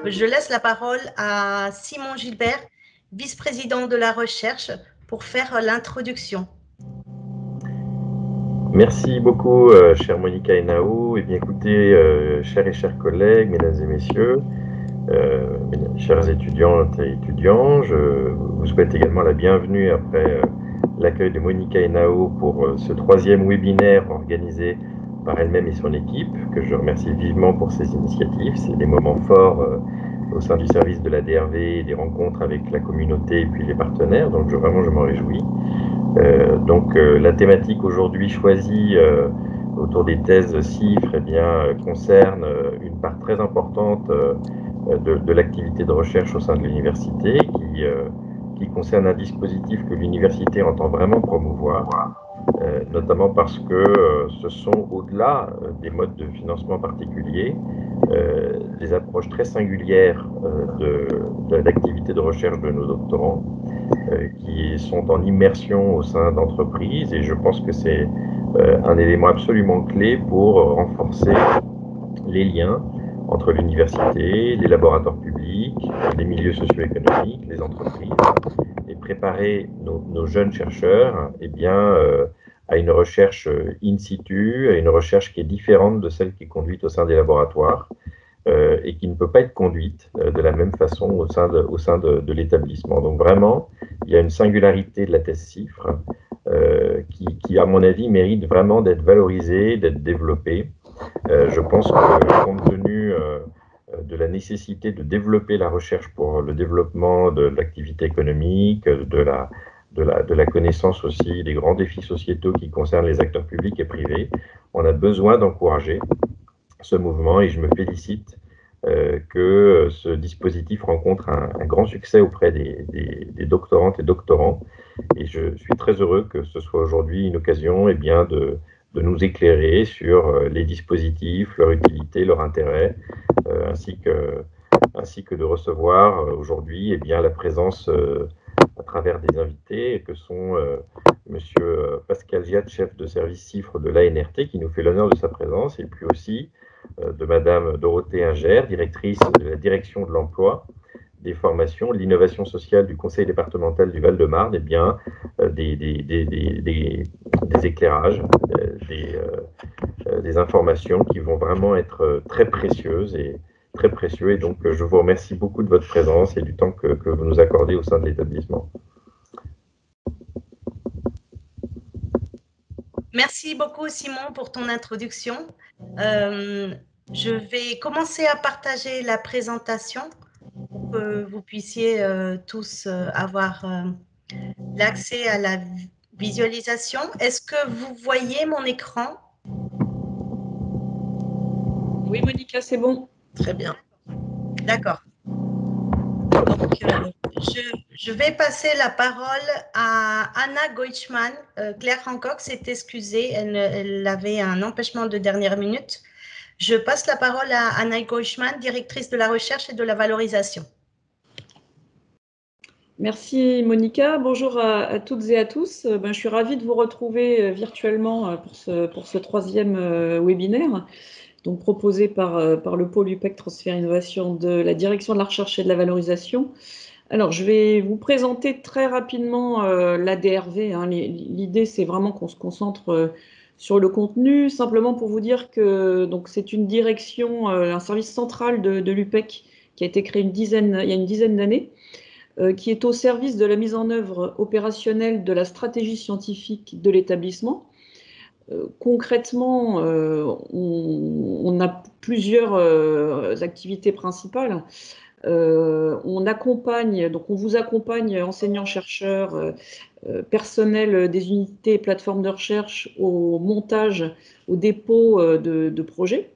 Je laisse la parole à Simon Gilbert, vice-président de la recherche, pour faire l'introduction. Merci beaucoup, chère Monica Henao. Eh bien, écoutez, chers et chers collègues, mesdames et messieurs, chers étudiantes et étudiants, je vous souhaite également la bienvenue après l'accueil de Monica Henao pour ce troisième webinaire organisé par elle-même et son équipe, que je remercie vivement pour ces initiatives. C'est des moments forts au sein du service de la DRV, des rencontres avec la communauté et puis les partenaires, donc vraiment je m'en réjouis. La thématique aujourd'hui choisie autour des thèses CIFRE concerne une part très importante de l'activité de recherche au sein de l'université qui concerne un dispositif que l'université entend vraiment promouvoir, notamment parce que ce sont au-delà des modes de financement particuliers, des approches très singulières d'activité de recherche de nos doctorants qui sont en immersion au sein d'entreprises, et je pense que c'est un élément absolument clé pour renforcer les liens entre l'université, les laboratoires publics, les milieux socio-économiques, les entreprises, et préparer nos jeunes chercheurs à une recherche in situ, à une recherche qui est différente de celle qui est conduite au sein des laboratoires, et qui ne peut pas être conduite de la même façon au sein de l'établissement. Donc vraiment, il y a une singularité de la thèse CIFRE qui, à mon avis, mérite vraiment d'être valorisée, d'être développée. Je pense que compte tenu de la nécessité de développer la recherche pour le développement de l'activité économique, de la connaissance aussi des grands défis sociétaux qui concernent les acteurs publics et privés, on a besoin d'encourager ce mouvement, et je me félicite que ce dispositif rencontre un grand succès auprès des doctorantes et doctorants, et je suis très heureux que ce soit aujourd'hui une occasion de nous éclairer sur les dispositifs, leur utilité, leur intérêt, ainsi que de recevoir aujourd'hui la présence à travers des invités que sont Monsieur Pascal Giat, chef de service CIFRE de l'ANRT, qui nous fait l'honneur de sa présence, et puis aussi de Madame Dorothée Inger, directrice de la direction de l'emploi, des formations, de l'innovation sociale du conseil départemental du Val-de-Marne, des éclairages, des informations qui vont vraiment être très précieuses et très précieux. Et donc, je vous remercie beaucoup de votre présence et du temps que vous nous accordez au sein de l'établissement. Merci beaucoup, Simon, pour ton introduction. Je vais commencer à partager la présentation pour que vous puissiez tous avoir l'accès à la visualisation. Est-ce que vous voyez mon écran? Oui, Monica, c'est bon. Très bien. D'accord. Donc, je vais passer la parole à Anna Goichman. Claire Hancock s'est excusée, elle avait un empêchement de dernière minute. Je passe la parole à Anna Goichman, directrice de la recherche et de la valorisation. Merci Monica, bonjour à toutes et à tous. Je suis ravie de vous retrouver virtuellement pour ce troisième webinaire, donc proposé par le pôle UPEC Transfert Innovation de la direction de la recherche et de la valorisation. Alors, je vais vous présenter très rapidement la DRV. L'idée, c'est vraiment qu'on se concentre sur le contenu, simplement pour vous dire que c'est une direction, un service central de l'UPEC qui a été créé il y a une dizaine d'années, qui est au service de la mise en œuvre opérationnelle de la stratégie scientifique de l'établissement. Concrètement, on a plusieurs activités principales. On vous accompagne, enseignants-chercheurs, personnel des unités et plateformes de recherche, au montage, au dépôt de projets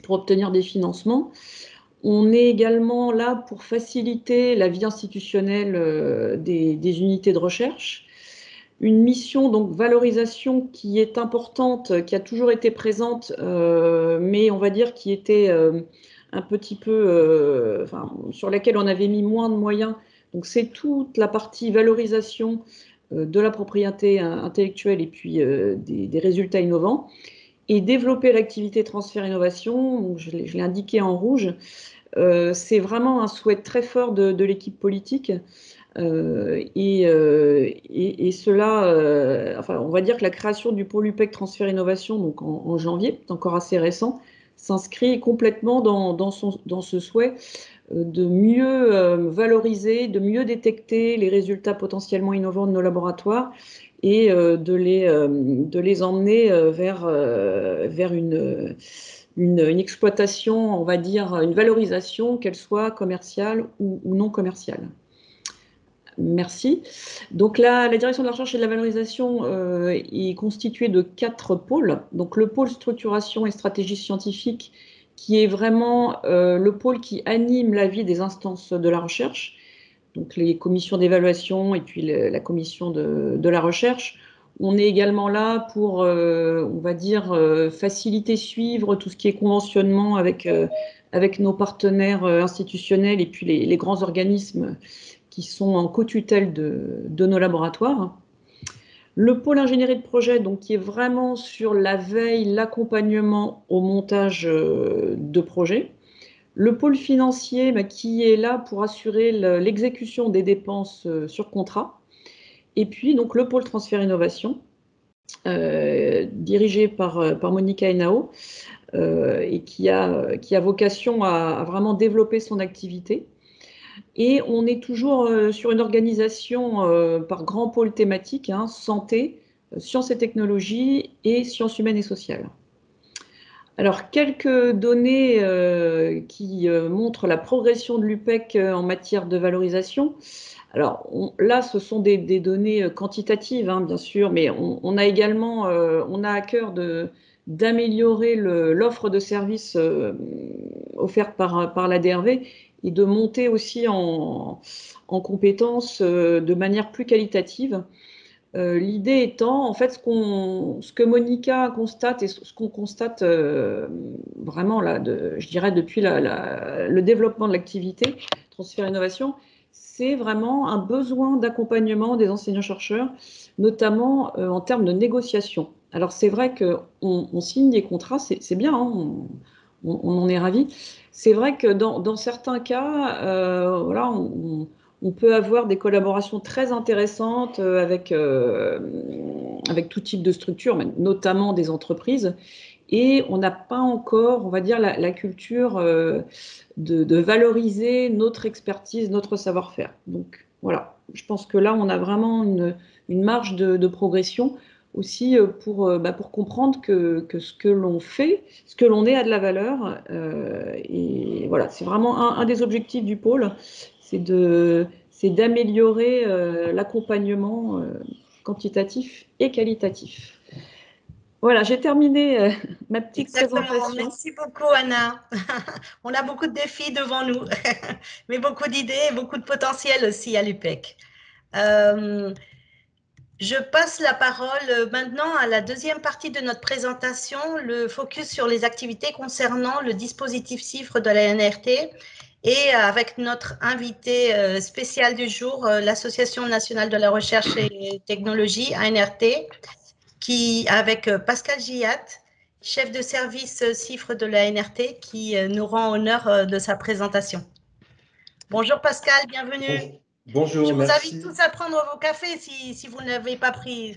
pour obtenir des financements. On est également là pour faciliter la vie institutionnelle des unités de recherche. Une mission, donc valorisation, qui est importante, qui a toujours été présente, mais on va dire qui était un petit peu, sur laquelle on avait mis moins de moyens. Donc c'est toute la partie valorisation de la propriété intellectuelle et puis des résultats innovants. Et développer l'activité transfert innovation, donc je l'ai indiqué en rouge, c'est vraiment un souhait très fort de l'équipe politique. Et cela, enfin, on va dire que la création du pôle UPEC Transfert Innovation, donc en janvier, c'est encore assez récent, s'inscrit complètement dans ce souhait de mieux valoriser, de mieux détecter les résultats potentiellement innovants de nos laboratoires et de les emmener vers une exploitation, on va dire, une valorisation, qu'elle soit commerciale ou non commerciale. Merci. Donc la direction de la recherche et de la valorisation est constituée de 4 pôles. Donc le pôle structuration et stratégie scientifique, qui est vraiment le pôle qui anime la vie des instances de la recherche, donc les commissions d'évaluation et puis la commission de la recherche. On est également là pour, on va dire, faciliter, suivre tout ce qui est conventionnement avec nos partenaires institutionnels et puis les grands organismes qui sont en co-tutelle de nos laboratoires. Le pôle ingénierie de projet, donc, qui est vraiment sur la veille, l'accompagnement au montage de projets. Le pôle financier, qui est là pour assurer l'exécution des dépenses sur contrat. Et puis, donc, le pôle transfert innovation, dirigé par Monica Henao, et qui a vocation à vraiment développer son activité. Et on est toujours sur une organisation par grands pôles thématiques, santé, sciences et technologies et sciences humaines et sociales. Alors, quelques données qui montrent la progression de l'UPEC en matière de valorisation. Alors là, ce sont des données quantitatives, bien sûr, mais on a également on a à cœur d'améliorer l'offre de services offerte par la DRV et de monter aussi en compétences de manière plus qualitative. L'idée étant, en fait, ce que Monica constate et ce qu'on constate vraiment, là, je dirais, depuis le développement de l'activité, transfert innovation, c'est vraiment un besoin d'accompagnement des enseignants-chercheurs, notamment en termes de négociation. Alors, c'est vrai qu'on signe des contrats, c'est bien, on en est ravis. C'est vrai que dans certains cas, voilà, on peut avoir des collaborations très intéressantes avec tout type de structures, notamment des entreprises. Et on n'a pas encore, on va dire, la culture de valoriser notre expertise, notre savoir-faire. Donc voilà, je pense que là, on a vraiment une marge de progression aussi pour comprendre que ce que l'on fait, ce que l'on est a de la valeur. Et voilà, c'est vraiment un des objectifs du pôle, c'est d'améliorer l'accompagnement quantitatif et qualitatif. Voilà, j'ai terminé ma petite présentation. Merci beaucoup, Anna. On a beaucoup de défis devant nous, mais beaucoup d'idées et beaucoup de potentiel aussi à l'UPEC. Je passe la parole maintenant à la deuxième partie de notre présentation, le focus sur les activités concernant le dispositif CIFRE de la NRT et avec notre invité spécial du jour, l'Association nationale de la recherche et technologie, ANRT, avec Pascal Gillat, chef de service CIFRE de la NRT, qui nous rend honneur de sa présentation. Bonjour Pascal, bienvenue. Bonjour, Je vous merci. invite tous à prendre vos cafés si vous ne l'avez pas pris.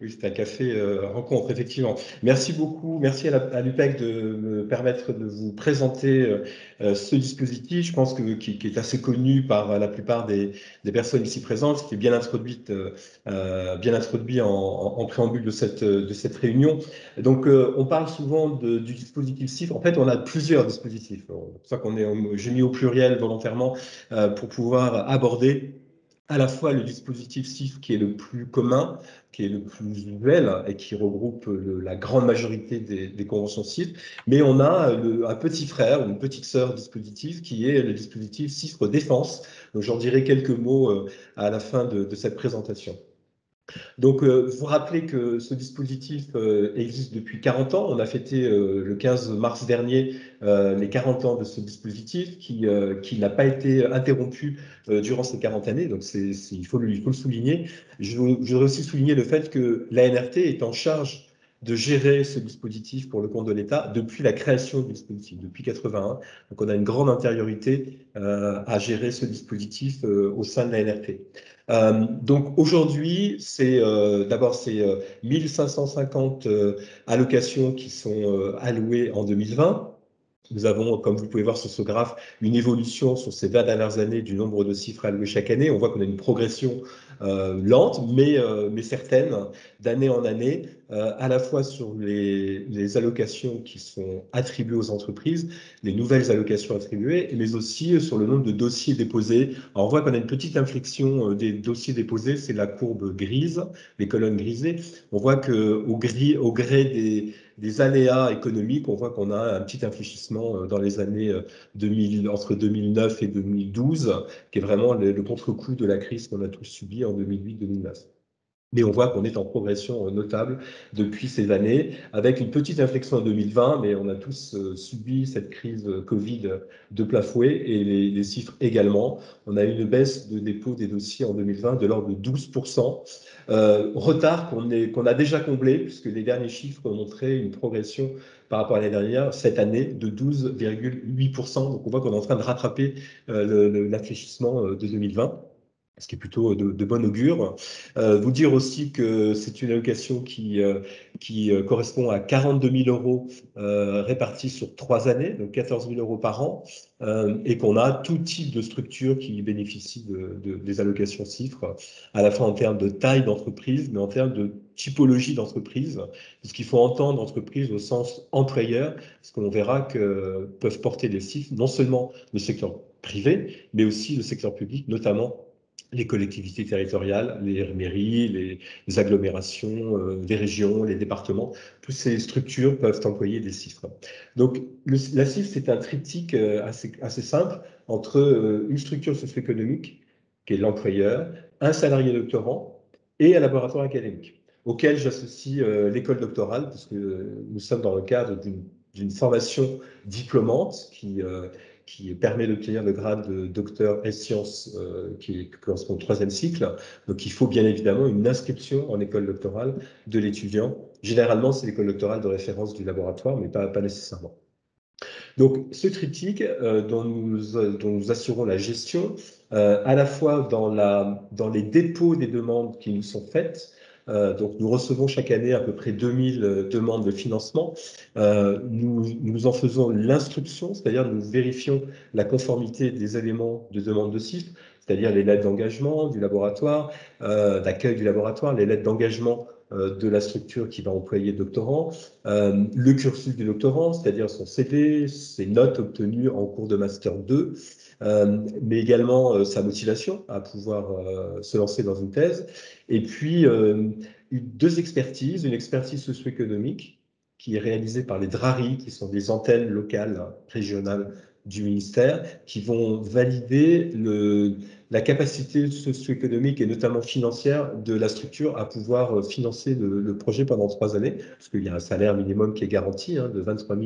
Oui, c'est un café rencontre, effectivement. Merci beaucoup, merci à l'UPEC de me permettre de vous présenter ce dispositif, je pense qui est assez connu par la plupart des personnes ici présentes, qui est bien introduit en préambule de cette réunion. Donc, on parle souvent du dispositif CIFRE. En fait, on a plusieurs dispositifs. C'est pour ça j'ai mis au pluriel volontairement pour pouvoir aborder à la fois le dispositif CIFRE qui est le plus commun, qui est le plus usuel et qui regroupe la grande majorité des conventions CIFRE, mais on a un petit frère ou une petite sœur dispositif qui est le dispositif CIFRE Défense. Donc j'en dirai quelques mots à la fin de cette présentation. Donc, vous rappelez que ce dispositif existe depuis 40 ans. On a fêté le 15 mars dernier les 40 ans de ce dispositif qui n'a pas été interrompu durant ces 40 années. Donc, il faut le souligner. Je voudrais aussi souligner le fait que l'ANRT est en charge de gérer ce dispositif pour le compte de l'État depuis la création du dispositif, depuis 81. Donc on a une grande antériorité à gérer ce dispositif au sein de la NRT. Donc aujourd'hui, c'est d'abord c'est 1550 allocations qui sont allouées en 2020. Nous avons, comme vous pouvez voir sur ce graphe, une évolution sur ces 20 dernières années du nombre de chiffres alloués chaque année. On voit qu'on a une progression lente, mais certaine, d'année en année, à la fois sur les allocations qui sont attribuées aux entreprises, les nouvelles allocations attribuées, mais aussi sur le nombre de dossiers déposés. Alors on voit qu'on a une petite inflexion des dossiers déposés, c'est la courbe grise, les colonnes grisées. On voit qu'au gré des aléas économiques, on voit qu'on a un petit infléchissement dans les années 2000, entre 2009 et 2012, qui est vraiment le contre-coup de la crise qu'on a tous subi en 2008-2009. Mais on voit qu'on est en progression notable depuis ces années, avec une petite inflexion en 2020, mais on a tous subi cette crise Covid de plein fouet, et les chiffres également. On a eu une baisse de dépôt des dossiers en 2020 de l'ordre de 12%. Retard qu'on a déjà comblé, puisque les derniers chiffres montraient une progression par rapport à l'année dernière, cette année, de 12,8%. Donc on voit qu'on est en train de rattraper l'infléchissement de 2020. Ce qui est plutôt de bon augure. Vous dire aussi que c'est une allocation qui correspond à 42 000 euros répartis sur 3 années, donc 14 000 euros par an, et qu'on a tout type de structures qui bénéficient des allocations CIFRE, à la fois en termes de taille d'entreprise, mais en termes de typologie d'entreprise, parce qu'il faut entendre entreprise au sens employeur, parce qu'on verra que peuvent porter des CIFRE, non seulement le secteur privé, mais aussi le secteur public, notamment les collectivités territoriales, les mairies, les agglomérations, les régions, les départements. Toutes ces structures peuvent employer des CIFRE. Donc, la CIFRE, c'est un triptyque assez simple entre une structure socio-économique, qui est l'employeur, un salarié doctorant et un laboratoire académique, auquel j'associe l'école doctorale, parce que nous sommes dans le cadre d'une formation diplômante qui permet d'obtenir le grade de docteur en sciences qui correspond au 3e cycle. Donc il faut bien évidemment une inscription en école doctorale de l'étudiant. Généralement, c'est l'école doctorale de référence du laboratoire, mais pas nécessairement. Donc ce triptyque dont nous assurons la gestion, à la fois dans les dépôts des demandes qui nous sont faites. Donc nous recevons chaque année à peu près 2000 demandes de financement. Nous en faisons l'instruction, c'est-à-dire nous vérifions la conformité des éléments de demande de CIFRE, c'est-à-dire les lettres d'engagement du laboratoire, d'accueil du laboratoire, les lettres d'engagement de la structure qui va employer le doctorant, le cursus du doctorant, c'est-à-dire son CV, ses notes obtenues en cours de Master 2, mais également sa motivation à pouvoir se lancer dans une thèse. Et puis, 2 expertises, une expertise socio-économique qui est réalisée par les DRARI, qui sont des antennes locales, régionales du ministère, qui vont valider la capacité socio-économique et notamment financière de la structure à pouvoir financer le projet pendant 3 années, parce qu'il y a un salaire minimum qui est garanti de 23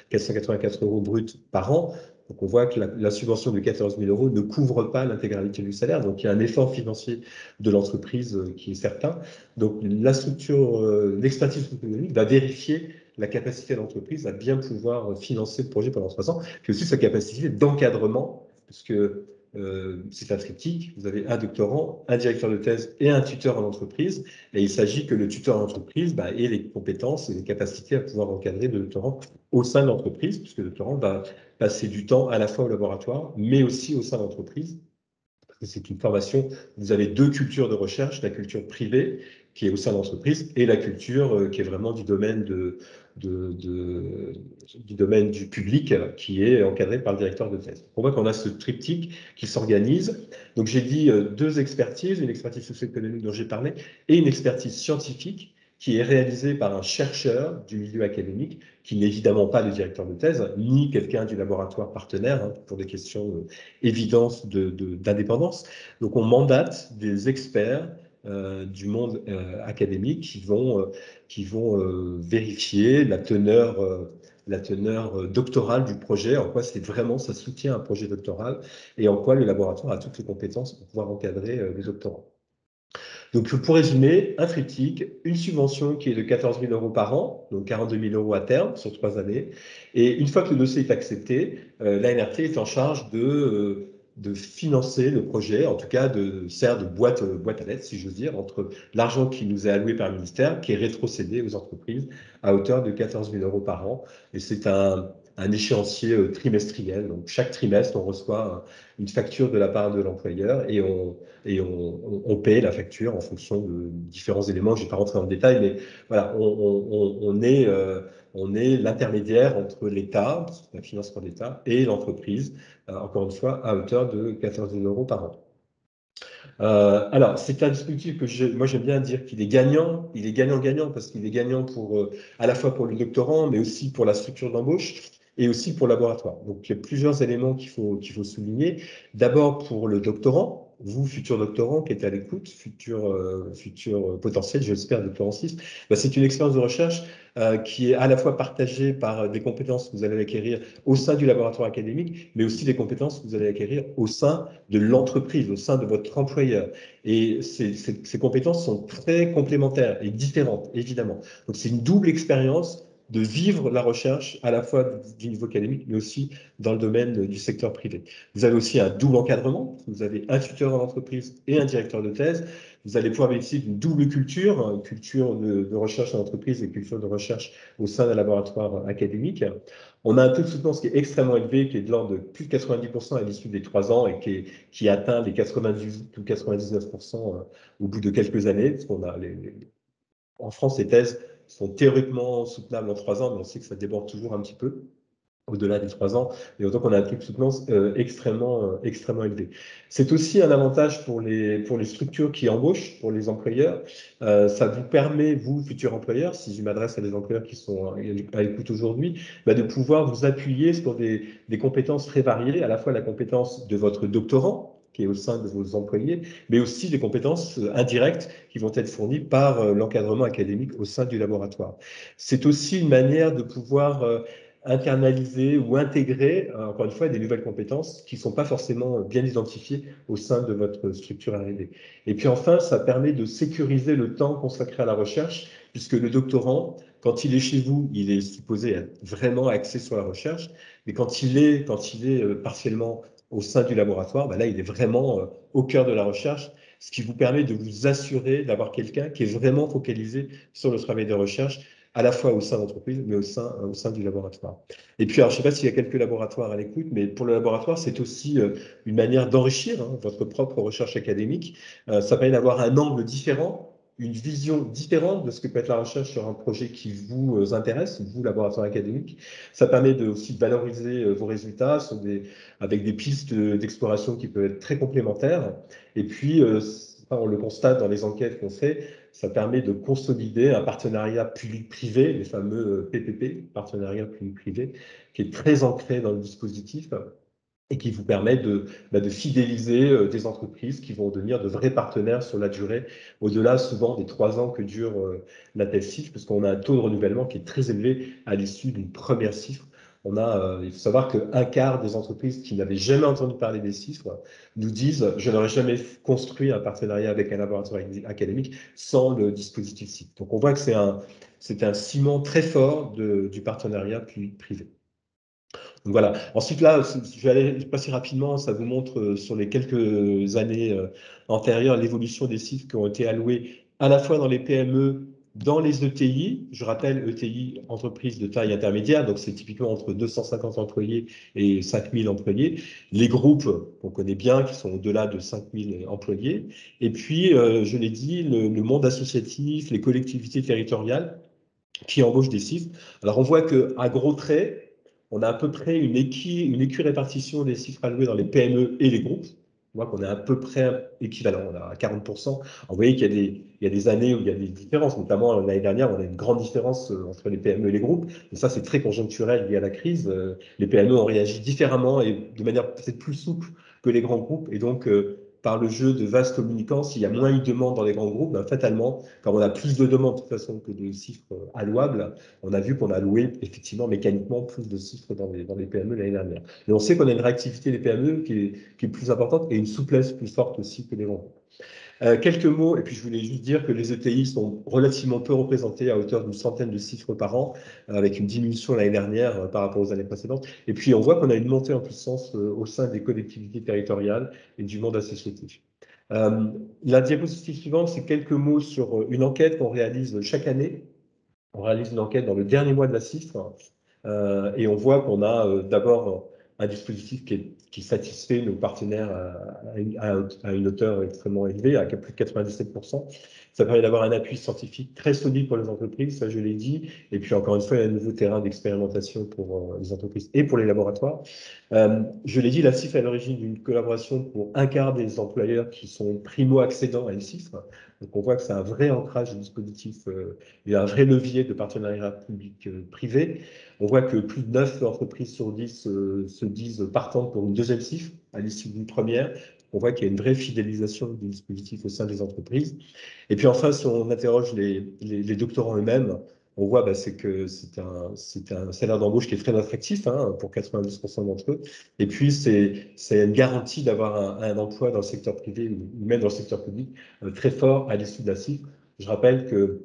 484 euros bruts par an. Donc on voit que la subvention de 14 000 euros ne couvre pas l'intégralité du salaire, donc il y a un effort financier de l'entreprise qui est certain. Donc la structure, l'expertise économique va vérifier la capacité de l'entreprise à bien pouvoir financer le projet pendant 3 ans, puis aussi sa capacité d'encadrement, parce que c'est un triptyque, vous avez un doctorant, un directeur de thèse et un tuteur en entreprise, et il s'agit que le tuteur en entreprise ait les compétences et les capacités à pouvoir encadrer le doctorant au sein de l'entreprise, puisque le doctorant va passer du temps à la fois au laboratoire, mais aussi au sein de l'entreprise. C'est une formation, vous avez 2 cultures de recherche, la culture privée qui est au sein de l'entreprise et la culture qui est vraiment du domaine du public qui est encadré par le directeur de thèse. On voit qu'on a ce triptyque qui s'organise. Donc j'ai dit 2 expertises, une expertise socio-économique dont j'ai parlé et une expertise scientifique qui est réalisée par un chercheur du milieu académique qui n'est évidemment pas le directeur de thèse, ni quelqu'un du laboratoire partenaire, pour des questions évidentes d'indépendance. Donc on mandate des experts du monde académique qui vont vérifier la teneur doctorale du projet, en quoi c'est vraiment, ça soutient un projet doctoral, et en quoi le laboratoire a toutes les compétences pour pouvoir encadrer les doctorants. Donc, pour résumer, un triptyque, une subvention qui est de 14 000 euros par an, donc 42 000 euros à terme sur 3 années. Et une fois que le dossier est accepté, l'ANRT est en charge de financer le projet, en tout cas de sert de boîte à lettres, si j'ose dire, entre l'argent qui nous est alloué par le ministère, qui est rétrocédé aux entreprises à hauteur de 14 000 euros par an. Et c'est un échéancier trimestriel. Donc, chaque trimestre, on reçoit une facture de la part de l'employeur et on paie la facture en fonction de différents éléments. Je ne vais pas rentrer dans le détail, mais voilà, on est l'intermédiaire entre l'État, la financement d'État, et l'entreprise, encore une fois, à hauteur de 14 000 euros par an. Alors, c'est un dispositif que moi j'aime bien dire qu'il est gagnant. Il est gagnant-gagnant parce qu'il est gagnant à la fois pour le doctorant, mais aussi pour la structure d'embauche et aussi pour le laboratoire. Donc, il y a plusieurs éléments qu'il faut souligner. D'abord, pour le doctorant, vous, futur doctorant qui êtes à l'écoute, futur potentiel, j'espère, doctorantiste, c'est une expérience de recherche qui est à la fois partagée par des compétences que vous allez acquérir au sein du laboratoire académique, mais aussi des compétences que vous allez acquérir au sein de l'entreprise, au sein de votre employeur. Et ces compétences sont très complémentaires et différentes, évidemment. Donc, c'est une double expérience de vivre la recherche à la fois du niveau académique, mais aussi dans le domaine du secteur privé. Vous avez aussi un double encadrement. Vous avez un tuteur en entreprise et un directeur de thèse. Vous allez pouvoir bénéficier d'une double culture, culture de recherche en entreprise et culture de recherche au sein d'un laboratoire académique. On a un taux de soutenance qui est extrêmement élevé, qui est de l'ordre de plus de 90% à l'issue des 3 ans et qui atteint les 98 ou 99% au bout de quelques années, parce qu'on a en France, les thèses sont théoriquement soutenables en 3 ans, mais on sait que ça déborde toujours un petit peu au-delà des 3 ans, et autant qu'on a un taux de soutenance extrêmement élevé. C'est aussi un avantage pour les structures qui embauchent, pour les employeurs. Ça vous permet, vous, futurs employeurs, si je m'adresse à des employeurs qui sont à l'écoute aujourd'hui, de pouvoir vous appuyer sur des compétences très variées, à la fois la compétence de votre doctorant, qui est au sein de vos employés, mais aussi des compétences indirectes qui vont être fournies par l'encadrement académique au sein du laboratoire. C'est aussi une manière de pouvoir internaliser ou intégrer, encore une fois, des nouvelles compétences qui ne sont pas forcément bien identifiées au sein de votre structure R&D. Et puis enfin, ça permet de sécuriser le temps consacré à la recherche, puisque le doctorant, quand il est chez vous, il est supposé être vraiment axé sur la recherche, mais quand il est partiellement au sein du laboratoire, là, il est vraiment au cœur de la recherche, ce qui vous permet de vous assurer d'avoir quelqu'un qui est vraiment focalisé sur le travail de recherche, à la fois au sein de l'entreprise, mais au sein du laboratoire. Et puis, alors, je ne sais pas s'il y a quelques laboratoires à l'écoute, mais pour le laboratoire, c'est aussi une manière d'enrichir votre propre recherche académique. Ça permet d'avoir un angle différent, une vision différente de ce que peut être la recherche sur un projet qui vous intéresse, vous, laboratoire académique. Ça permet aussi de valoriser vos résultats avec des pistes d'exploration qui peuvent être très complémentaires. Et puis, on le constate dans les enquêtes qu'on fait, ça permet de consolider un partenariat public-privé, les fameux PPP, partenariat public-privé, qui est très ancré dans le dispositif et qui vous permet de fidéliser des entreprises qui vont devenir de vrais partenaires sur la durée, au-delà souvent des 3 ans que dure la thèse CIFRE, parce qu'on a un taux de renouvellement qui est très élevé à l'issue d'une première CIFRE. Il faut savoir qu'un quart des entreprises qui n'avaient jamais entendu parler des CIFRE nous disent « je n'aurais jamais construit un partenariat avec un laboratoire académique sans le dispositif CIFRE ». Donc on voit que c'est un ciment très fort du partenariat public-privé. Donc voilà. Ensuite, là, je vais aller passer rapidement. Ça vous montre sur les quelques années antérieures l'évolution des CIFRE qui ont été alloués à la fois dans les PME, dans les ETI. Je rappelle, ETI, entreprise de taille intermédiaire, donc c'est typiquement entre 250 employés et 5000 employés. Les groupes qu'on connaît bien, qui sont au-delà de 5000 employés. Et puis, je l'ai dit, le monde associatif, les collectivités territoriales qui embauchent des CIFRE. Alors, on voit qu'à gros traits, on a à peu près une équirépartition des CIFRE alloués dans les PME et les groupes. On voit qu'on est à peu près équivalent, on a 40%. Vous voyez qu'il y a des années où il y a des différences, notamment l'année dernière, on a une grande différence entre les PME et les groupes. Mais ça, c'est très conjoncturel lié à la crise. Les PME ont réagi différemment et de manière peut-être plus souple que les grands groupes. Et donc, par le jeu de vases communicants, s'il y a moins de demandes dans les grands groupes, fatalement, quand on a plus de demandes de toute façon que de CIFRE allouables, on a vu qu'on a alloué effectivement mécaniquement plus de CIFRE dans les PME l'année dernière. Et on sait qu'on a une réactivité des PME qui est plus importante et une souplesse plus forte aussi que les grands groupes. Quelques mots, et puis je voulais juste dire que les ETI sont relativement peu représentés à hauteur d'une centaine de chiffres par an, avec une diminution l'année dernière par rapport aux années précédentes. Et puis on voit qu'on a une montée en puissance au sein des collectivités territoriales et du monde associatif. La diapositive suivante, c'est quelques mots sur une enquête qu'on réalise chaque année. On réalise une enquête dans le dernier mois de la CIFRE et on voit qu'on a d'abord un dispositif qui satisfait nos partenaires à une hauteur extrêmement élevée, à plus de 97%. Ça permet d'avoir un appui scientifique très solide pour les entreprises, ça je l'ai dit. Et puis encore une fois, il y a un nouveau terrain d'expérimentation pour les entreprises et pour les laboratoires. Je l'ai dit, la CIFRE est à l'origine d'une collaboration pour un quart des employeurs qui sont primo-accédants à une CIFRE. Donc on voit que c'est un vrai ancrage du dispositif, il y a un vrai levier de partenariat public-privé. On voit que plus de 9 entreprises sur 10 se disent partantes pour une deuxième CIFRE à l'issue d'une première. On voit qu'il y a une vraie fidélisation du dispositif au sein des entreprises. Et puis enfin, si on interroge les doctorants eux-mêmes, on voit que c'est un salaire d'embauche qui est très attractif pour 92% d'entre eux. Et puis, c'est une garantie d'avoir un emploi dans le secteur privé ou même dans le secteur public très fort à l'issue de la CIFRE. Je rappelle que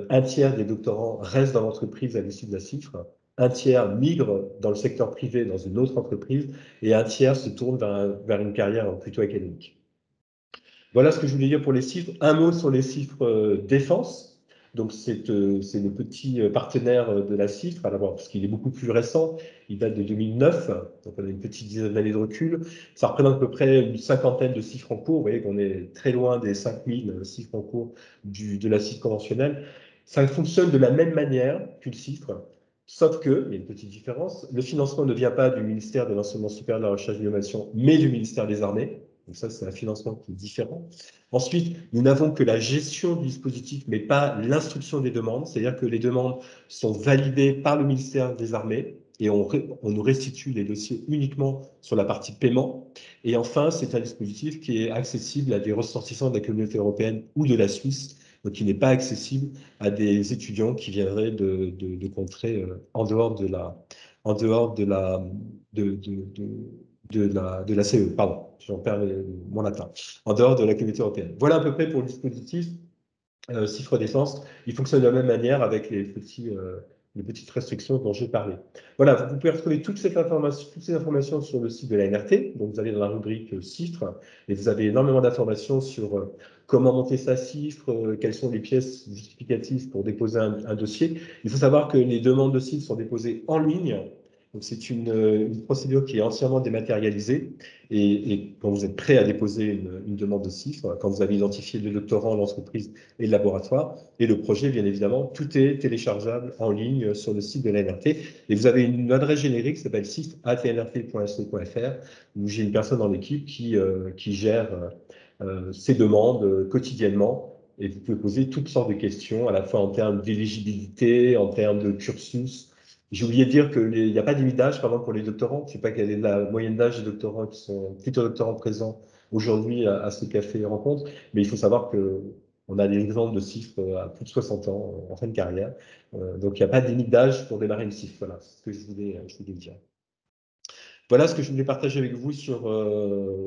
un tiers des doctorants restent dans l'entreprise à l'issue de la CIFRE, un tiers migre dans le secteur privé dans une autre entreprise et un tiers se tourne vers une carrière plutôt académique. Voilà ce que je voulais dire pour les chiffres. Un mot sur les chiffres défense. Donc, c'est le petit partenaire de la CIFRE, parce qu'il est beaucoup plus récent, il date de 2009, donc on a une petite dizaine d'années de recul. Ça représente à peu près une cinquantaine de chiffres en cours. Vous voyez qu'on est très loin des 5000 chiffres en cours de la CIFRE conventionnelle. Ça fonctionne de la même manière qu'une CIFRE, sauf qu'il y a une petite différence. Le financement ne vient pas du ministère de l'Enseignement supérieur, de la Recherche et de l'Innovation, mais du ministère des Armées. Donc ça, c'est un financement qui est différent. Ensuite, nous n'avons que la gestion du dispositif, mais pas l'instruction des demandes. C'est-à-dire que les demandes sont validées par le ministère des Armées et on nous restitue les dossiers uniquement sur la partie paiement. Et enfin, c'est un dispositif qui est accessible à des ressortissants de la communauté européenne ou de la Suisse, donc qui n'est pas accessible à des étudiants qui viendraient de contrées en dehors de la CE, pardon, j'en perds mon latin, en dehors de la communauté européenne. Voilà à peu près pour le dispositif CIFRE Défense. Il fonctionne de la même manière avec les petites restrictions dont j'ai parlé. Voilà, vous pouvez retrouver toutes ces informations sur le site de la NRT. Donc vous allez dans la rubrique CIFRE et vous avez énormément d'informations sur comment monter sa CIFRE, quelles sont les pièces justificatives pour déposer un dossier. Il faut savoir que les demandes de CIFRE sont déposées en ligne. Donc, c'est une procédure qui est entièrement dématérialisée et quand vous êtes prêt à déposer une demande de CIFRE, quand vous avez identifié le doctorant, l'entreprise et le laboratoire et le projet, bien évidemment, tout est téléchargeable en ligne sur le site de l'NRT. Et vous avez une adresse générique qui s'appelle cifre@nrt.se.fr où j'ai une personne dans l'équipe qui gère ces demandes quotidiennement. Et vous pouvez poser toutes sortes de questions, à la fois en termes d'éligibilité, en termes de cursus. J'ai oublié de dire qu'il n'y a pas de limite d'âge, par exemple, pour les doctorants. Je ne sais pas quelle est la moyenne d'âge des doctorants qui sont plutôt doctorants présents aujourd'hui à ce café rencontre, mais il faut savoir qu'on a des exemples de CIFRE à plus de 60 ans en fin de carrière. Donc, il n'y a pas de limite d'âge pour démarrer une CIFRE. Voilà, c'est ce que je voulais dire. Voilà ce que je voulais partager avec vous sur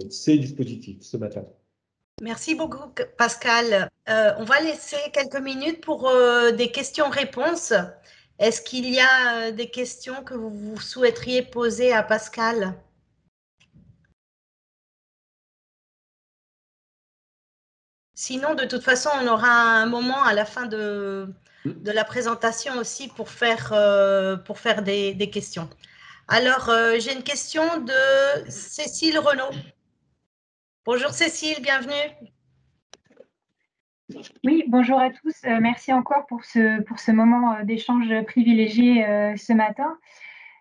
ces dispositifs ce matin. Merci beaucoup, Pascal. On va laisser quelques minutes pour des questions-réponses. Est-ce qu'il y a des questions que vous souhaiteriez poser à Pascal? Sinon, de toute façon, on aura un moment à la fin de la présentation aussi pour faire des questions. Alors, j'ai une question de Cécile Renaud. Bonjour Cécile, bienvenue. Oui, bonjour à tous. Merci encore pour ce moment d'échange privilégié ce matin.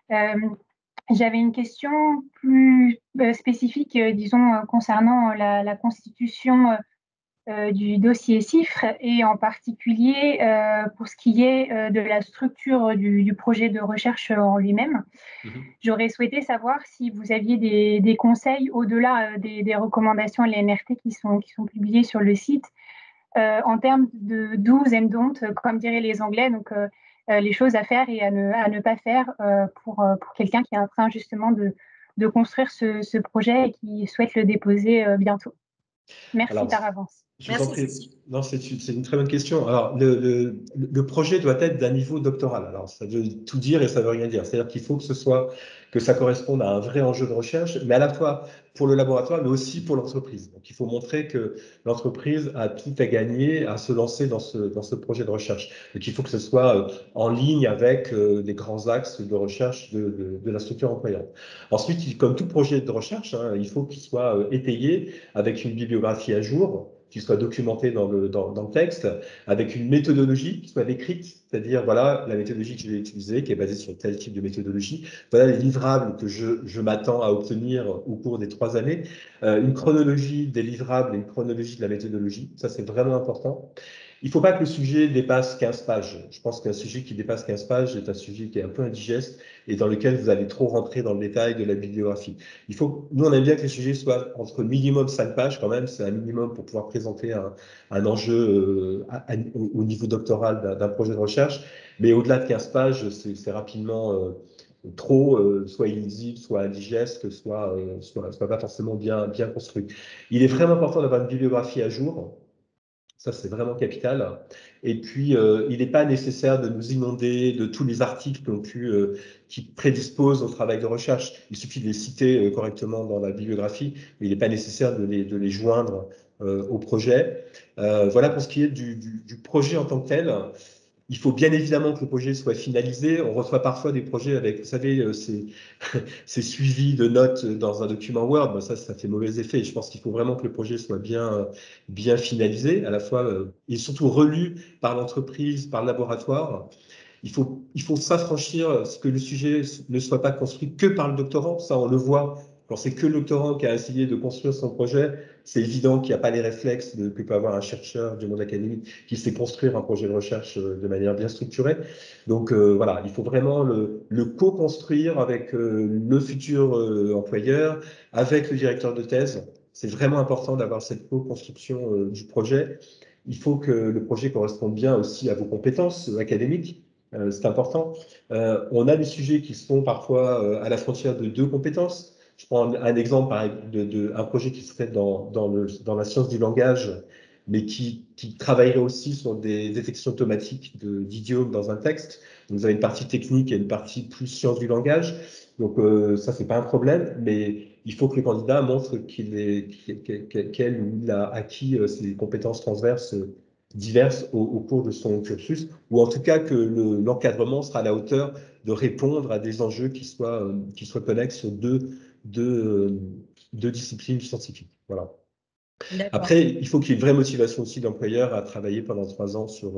J'avais une question plus spécifique, disons, concernant la constitution du dossier CIFRE et en particulier pour ce qui est de la structure du projet de recherche en lui-même. J'aurais souhaité savoir si vous aviez des conseils au-delà des recommandations à l'NRT qui sont publiées sur le site en termes de do's and don'ts, comme diraient les Anglais, donc les choses à faire et à ne pas faire pour quelqu'un qui est en train justement de construire ce projet et qui souhaite le déposer bientôt. Merci Alors, par avance. je vous en Merci, prie. Cécile. Non, c'est une très bonne question. Alors, le projet doit être d'un niveau doctoral. Alors, ça veut tout dire et ça veut rien dire. C'est-à-dire qu'il faut que ça corresponde à un vrai enjeu de recherche, mais à la fois pour le laboratoire, mais aussi pour l'entreprise. Donc, il faut montrer que l'entreprise a tout à gagner à se lancer dans ce projet de recherche. Donc, il faut que ce soit en ligne avec les grands axes de recherche de la structure employeur. Ensuite, comme tout projet de recherche, hein, il faut qu'il soit étayé avec une bibliographie à jour, qui soit documentée dans le texte, avec une méthodologie qui soit décrite, c'est-à-dire, voilà, la méthodologie que je vais utiliser, qui est basée sur tel type de méthodologie, voilà les livrables que je m'attends à obtenir au cours des 3 années, une chronologie des livrables et une chronologie de la méthodologie, ça c'est vraiment important. Il ne faut pas que le sujet dépasse 15 pages. Je pense qu'un sujet qui dépasse 15 pages est un sujet qui est un peu indigeste et dans lequel vous allez trop rentrer dans le détail de la bibliographie. Nous, on aime bien que les sujets soient entre minimum 5 pages quand même, c'est un minimum pour pouvoir présenter un enjeu au niveau doctoral d'un projet de recherche, mais au-delà de 15 pages, c'est rapidement trop, soit illisible, soit indigeste, soit pas forcément bien construit. Il est vraiment important d'avoir une bibliographie à jour. Ça, c'est vraiment capital. Et puis, il n'est pas nécessaire de nous inonder de tous les articles qui prédisposent au travail de recherche. Il suffit de les citer correctement dans la bibliographie, mais il n'est pas nécessaire de les joindre au projet. Voilà pour ce qui est du projet en tant que tel. Il faut bien évidemment que le projet soit finalisé. On reçoit parfois des projets avec, vous savez, ces suivis de notes dans un document Word. Ben ça fait mauvais effet. Je pense qu'il faut vraiment que le projet soit bien finalisé, à la fois et surtout relu par l'entreprise, par le laboratoire. Il faut s'affranchir ce que le sujet ne soit pas construit que par le doctorant. Ça, on le voit. Quand c'est que le doctorant qui a essayé de construire son projet, c'est évident qu'il n'y a pas les réflexes que peut avoir un chercheur du monde académique qui sait construire un projet de recherche de manière bien structurée. Donc voilà, il faut vraiment le co-construire avec le futur employeur, avec le directeur de thèse. C'est vraiment important d'avoir cette co-construction du projet. Il faut que le projet corresponde bien aussi à vos compétences académiques. C'est important. On a des sujets qui sont parfois à la frontière de 2 compétences. Je prends un exemple d'un projet qui serait dans la science du langage, mais qui travaillerait aussi sur des détections automatiques d'idiomes dans un texte. Vous avez une partie technique et une partie plus science du langage. Donc ça, c'est pas un problème, mais il faut que le candidat montre qu'elle ou il a acquis ces compétences transverses diverses au cours de son cursus, ou en tout cas que l'encadrement sera à la hauteur de répondre à des enjeux qui soient connexes sur deux disciplines scientifiques. Voilà. Après, il faut qu'il y ait une vraie motivation aussi d'employeur à travailler pendant 3 ans sur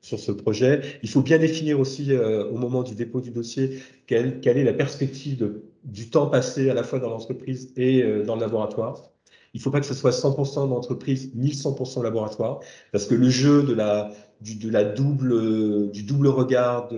ce projet. Il faut bien définir aussi au moment du dépôt du dossier quelle est la perspective du temps passé à la fois dans l'entreprise et dans le laboratoire. Il ne faut pas que ce soit 100% d'entreprise ni 100% laboratoire, parce que le jeu du double regard,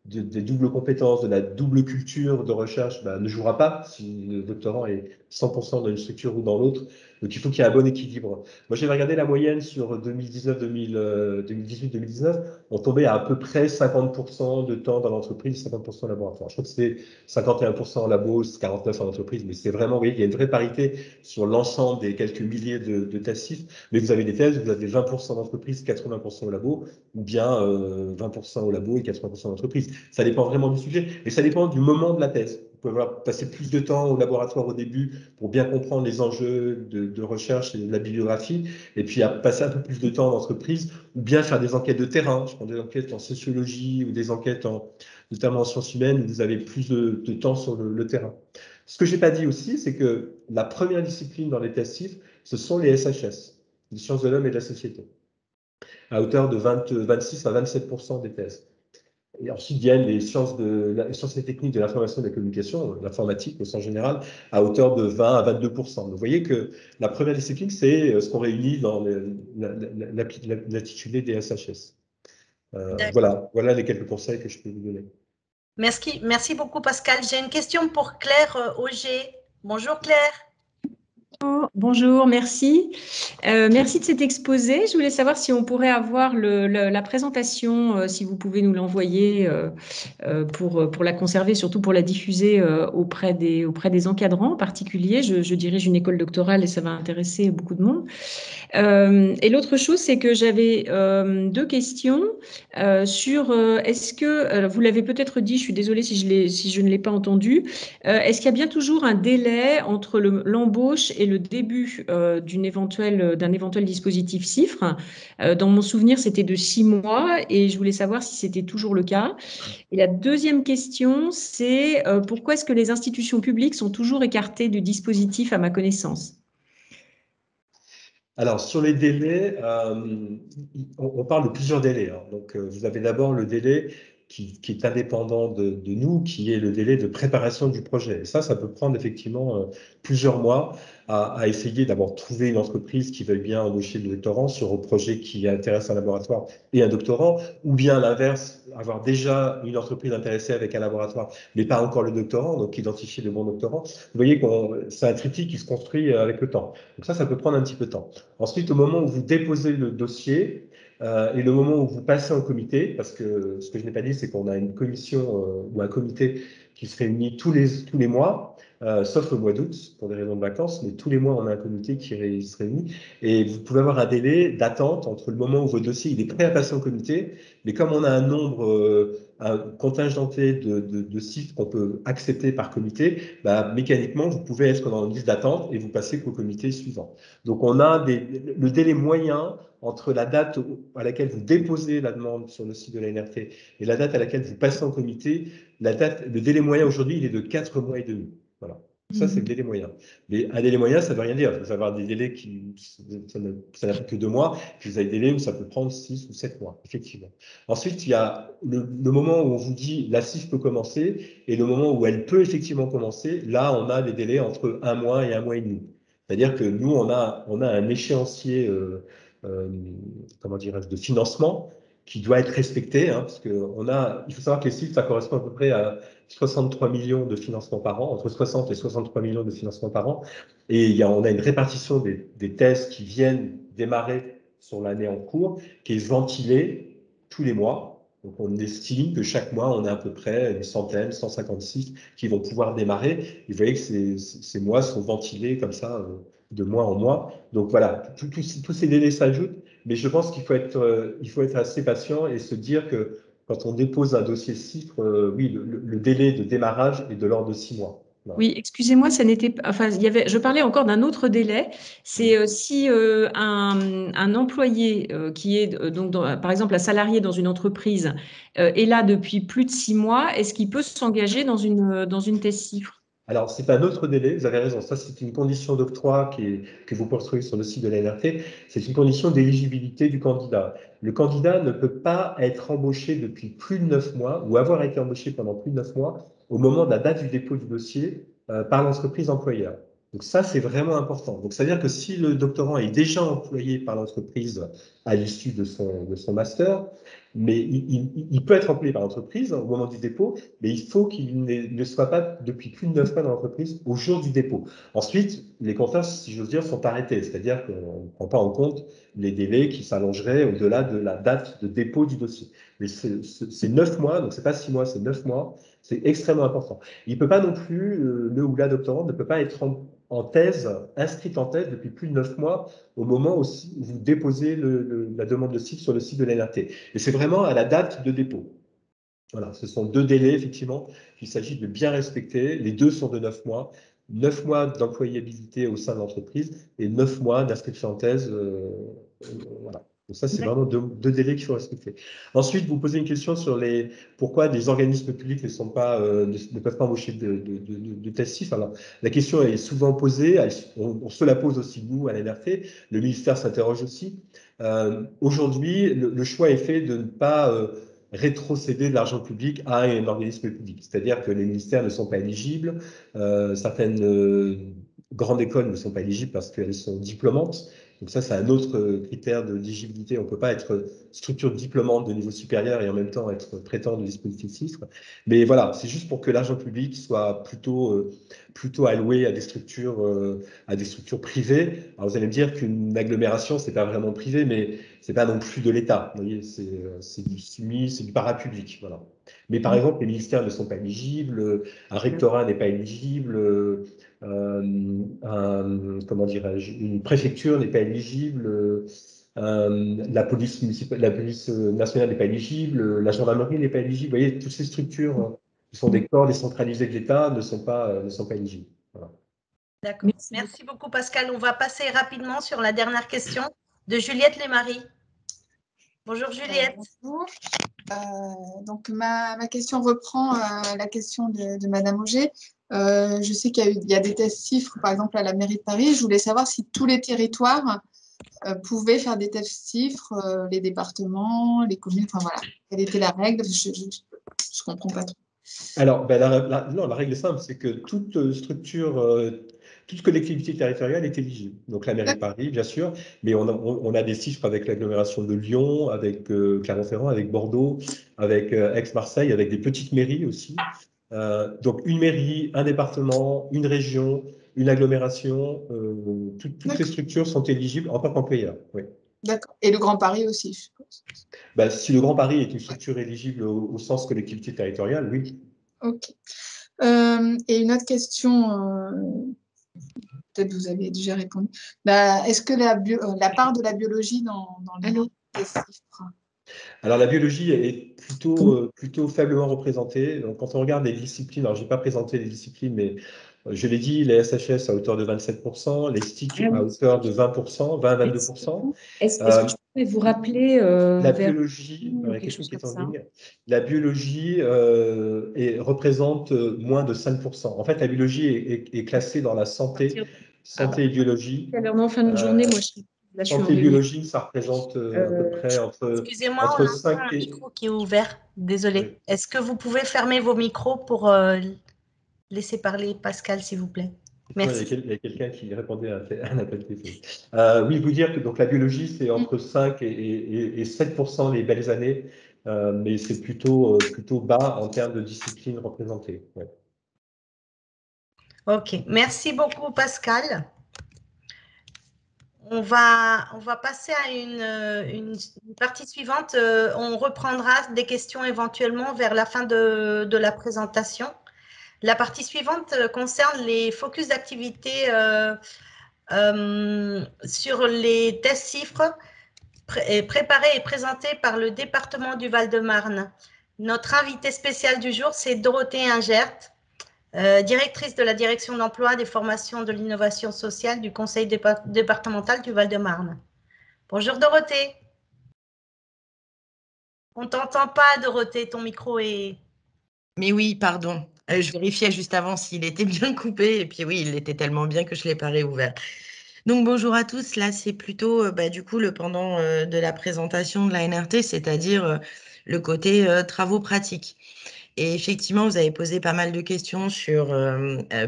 des doubles compétences, de la double culture de recherche ne jouera pas si le doctorant est 100% dans une structure ou dans l'autre. Donc il faut qu'il y ait un bon équilibre. Moi, j'avais regardé la moyenne sur 2018-2019. On tombait à peu près 50% de temps dans l'entreprise, 50% au laboratoire. Je crois que c'était 51% en labo, 49% en entreprise, mais c'est vraiment, oui, il y a une vraie parité sur l'ensemble des quelques milliers de thèses. Mais vous avez des thèses, vous avez 20% d'entreprise, 80% au labo, ou bien 20% au labo et 80% d'entreprise. Ça dépend vraiment du sujet, et ça dépend du moment de la thèse. Vous pouvez passer plus de temps au laboratoire au début pour bien comprendre les enjeux de recherche et de la bibliographie, et puis à passer un peu plus de temps en entreprise, ou bien faire des enquêtes de terrain. Je prends des enquêtes en sociologie ou des enquêtes notamment en sciences humaines, où vous avez plus de temps sur le terrain. Ce que je n'ai pas dit aussi, c'est que la première discipline dans les thèses CIF, ce sont les SHS, les sciences de l'homme et de la société, à hauteur de 26 à 27% des thèses. Et ensuite viennent les sciences et techniques de l'information et de la communication, l'informatique au sens général, à hauteur de 20 à 22%. Donc, vous voyez que la première discipline, c'est ce qu'on réunit dans l'intitulé des SHS. Voilà les quelques conseils que je peux vous donner. Merci beaucoup Pascal. J'ai une question pour Claire Auger. Bonjour Claire. Bonjour, merci. Merci de cet exposé. Je voulais savoir si on pourrait avoir la présentation, si vous pouvez nous l'envoyer pour la conserver, surtout pour la diffuser auprès des encadrants en particulier. Je dirige une école doctorale et ça va intéresser beaucoup de monde. Et l'autre chose, c'est que j'avais deux questions sur est-ce que, vous l'avez peut-être dit, je suis désolée si je ne l'ai pas entendu, est-ce qu'il y a bien toujours un délai entre l'embauche et le début d'un éventuel dispositif CIFRE? Dans mon souvenir, c'était de 6 mois et je voulais savoir si c'était toujours le cas. Et la deuxième question, c'est pourquoi est-ce que les institutions publiques sont toujours écartées du dispositif à ma connaissance? Alors, sur les délais, on parle de plusieurs délais, hein. Donc, vous avez d'abord le délai qui est indépendant de nous, qui est le délai de préparation du projet. Et ça peut prendre effectivement plusieurs mois à essayer d'abord trouver une entreprise qui veuille bien embaucher le doctorant sur un projet qui intéresse un laboratoire et un doctorant, ou bien l'inverse, avoir déjà une entreprise intéressée avec un laboratoire, mais pas encore le doctorant, donc identifier le bon doctorant. Vous voyez que c'est un triptyque qui se construit avec le temps. Donc ça peut prendre un petit peu de temps. Ensuite, au moment où vous déposez le dossier et le moment où vous passez en comité, parce que ce que je n'ai pas dit, c'est qu'on a une commission ou un comité qui se réunit tous les mois, sauf le mois d'août pour des raisons de vacances, mais tous les mois, on a un comité qui se réunit et vous pouvez avoir un délai d'attente entre le moment où votre dossier il est prêt à passer en comité, mais comme on a un nombre un contingenté de CIF qu'on peut accepter par comité, bah, mécaniquement, vous pouvez être dans une liste d'attente et vous passez qu'au comité suivant. Donc, on a le délai moyen entre la date à laquelle vous déposez la demande sur le site de la NRT et la date à laquelle vous passez en comité. Le délai moyen aujourd'hui, il est de 4 mois et demi. Voilà. Ça, c'est le délai moyen. Mais un délai moyen, ça ne veut rien dire. Vous pouvez avoir des délais ça n'a pris que 2 mois, puis vous avez des délais où ça peut prendre 6 ou 7 mois, effectivement. Ensuite, il y a le moment où on vous dit la CIF peut commencer et le moment où elle peut effectivement commencer. Là, on a des délais entre 1 mois et 1 mois et demi. C'est-à-dire que nous, on a un échéancier comment dirais-je, de financement qui doit être respecté, hein, parce que il faut savoir que les CIF, ça correspond à peu près à 63 millions de financements par an, entre 60 et 63 millions de financements par an. Et on a une répartition des thèses qui viennent démarrer sur l'année en cours, qui est ventilée tous les mois. Donc, on estime que chaque mois, on a à peu près une centaine, 156 qui vont pouvoir démarrer. Et vous voyez que ces mois sont ventilés comme ça, de mois en mois. Donc, voilà, tous ces délais s'ajoutent. Mais je pense qu'il faut être assez patient et se dire que quand on dépose un dossier CIFRE, oui, le délai de démarrage est de l'ordre de 6 mois. Voilà. Oui, excusez-moi, ça n'était pas. Enfin, je parlais encore d'un autre délai. C'est si un employé qui est donc par exemple un salarié dans une entreprise est là depuis plus de 6 mois, est-ce qu'il peut s'engager dans une thèse CIFRE? Alors, c'est un autre délai, vous avez raison. Ça, c'est une condition d'octroi que vous poursuivez sur le site de la NRT. C'est une condition d'éligibilité du candidat. Le candidat ne peut pas être embauché depuis plus de 9 mois ou avoir été embauché pendant plus de 9 mois au moment de la date du dépôt du dossier par l'entreprise employeur. Donc ça, c'est vraiment important. Donc, c'est-à-dire que si le doctorant est déjà employé par l'entreprise à l'issue de son master, mais il peut être employé par l'entreprise au moment du dépôt, mais il faut qu'il ne soit pas depuis plus de 9 mois dans l'entreprise au jour du dépôt. Ensuite, les compteurs, si j'ose dire, sont arrêtés, c'est-à-dire qu'on ne prend pas en compte les délais qui s'allongeraient au-delà de la date de dépôt du dossier. Mais c'est 9 mois, donc c'est pas 6 mois, c'est 9 mois, c'est extrêmement important. Il ne peut pas non plus, le ou la doctorante ne peut pas être en thèse, inscrite en thèse depuis plus de 9 mois au moment où vous déposez la demande de site sur le site de l'NRT. Et c'est vraiment à la date de dépôt. Voilà, ce sont 2 délais, effectivement, qu'il s'agit de bien respecter. Les deux sont de 9 mois. 9 mois d'employabilité au sein de l'entreprise et 9 mois d'inscription en thèse. Voilà. Donc ça, c'est vraiment deux délais qu'il faut respecter. Ensuite, vous posez une question sur pourquoi les organismes publics ne peuvent pas embaucher de thèse CIF. Alors, la question est souvent posée. On se la pose aussi, nous, à l'NRT. Le ministère s'interroge aussi. Aujourd'hui, le choix est fait de ne pas rétrocéder de l'argent public à un organisme public. C'est-à-dire que les ministères ne sont pas éligibles, certaines grandes écoles ne sont pas éligibles parce qu'elles sont diplômantes Donc ça, c'est un autre critère d'éligibilité. On ne peut pas être structure diplômante de niveau supérieur et en même temps être traitant de dispositif CIFRE. Mais voilà, c'est juste pour que l'argent public soit plutôt alloué à des structures privées. Alors vous allez me dire qu'une agglomération, c'est pas vraiment privé, mais c'est pas non plus de l'État. Vous voyez, c'est du SUMI, c'est du parapublic. Voilà. Mais par exemple, les ministères ne sont pas éligibles, un rectorat n'est pas éligible, comment dirais-je, une préfecture n'est pas éligible, la police municipale, la police nationale n'est pas éligible, la gendarmerie n'est pas éligible. Vous voyez, toutes ces structures qui sont des corps décentralisés de l'État ne sont pas éligibles. Voilà. D'accord. Merci beaucoup, Pascal. On va passer rapidement sur la dernière question de Juliette Lemarie. Bonjour, Juliette. Bonjour. Donc, ma question reprend la question de Madame Auger. Je sais qu'il y a des tests CIFRE, par exemple, à la mairie de Paris. Je voulais savoir si tous les territoires pouvaient faire des tests CIFRE, les départements, les communes, enfin voilà. Quelle était la règle? Je ne comprends pas trop. Alors, ben, non, la règle est simple, c'est que toute structure, toute collectivité territoriale est éligible. Donc la mairie de Paris, bien sûr, mais on a des chiffres avec l'agglomération de Lyon, avec Clermont-Ferrand, avec Bordeaux, avec Aix-Marseille, avec des petites mairies aussi. Donc une mairie, un département, une région, une agglomération, toutes ces structures sont éligibles en tant qu'employeurs. Oui. D'accord. Et le Grand Paris aussi, je suppose. Ben, si le Grand Paris est une structure éligible au sens collectivité territoriale, oui. Ok. Et une autre question, peut-être vous avez déjà répondu. Est-ce que la part de la biologie dans les chiffres? Alors la biologie est plutôt faiblement représentée. Donc, quand on regarde les disciplines, alors je n'ai pas présenté les disciplines, mais je l'ai dit, les SHS à hauteur de 27%, les STIC à hauteur de 20%, 20-22%. Est-ce que je pourrais vous rappeler la biologie, quelque chose qui est en ligne, la biologie représente moins de 5%. En fait, la biologie est classée dans la santé et biologie. Alors, en fin de journée, moi, santé et biologie, ça représente à peu près Excusez-moi, entre on a 5 un et... micro qui est ouvert. Désolée. Oui. Est-ce que vous pouvez fermer vos micros pour laisser parler Pascal, s'il vous plaît? Merci. Il y a quelqu'un qui répondait à un appel téléphonique. Oui, vous dire que donc, la biologie, c'est entre 5 et 7% les belles années, mais c'est plutôt bas en termes de discipline représentée. Ouais. Ok, merci beaucoup Pascal. On va passer à une partie suivante. On reprendra des questions éventuellement vers la fin de la présentation. La partie suivante concerne les focus d'activité sur les tests CIFRE préparés et présentés par le département du Val-de-Marne. Notre invitée spéciale du jour, c'est Dorothée Ingert, directrice de la direction d'emploi, des formations, de l'innovation sociale du conseil départemental du Val-de-Marne. Bonjour Dorothée. On ne t'entend pas Dorothée, ton micro est... Mais oui, pardon. Je vérifiais juste avant s'il était bien coupé et puis oui, il était tellement bien que je ne l'ai pas réouvert. Donc bonjour à tous, là c'est plutôt du coup le pendant de la présentation de la NRT, c'est-à-dire le côté travaux pratiques. Et effectivement, vous avez posé pas mal de questions sur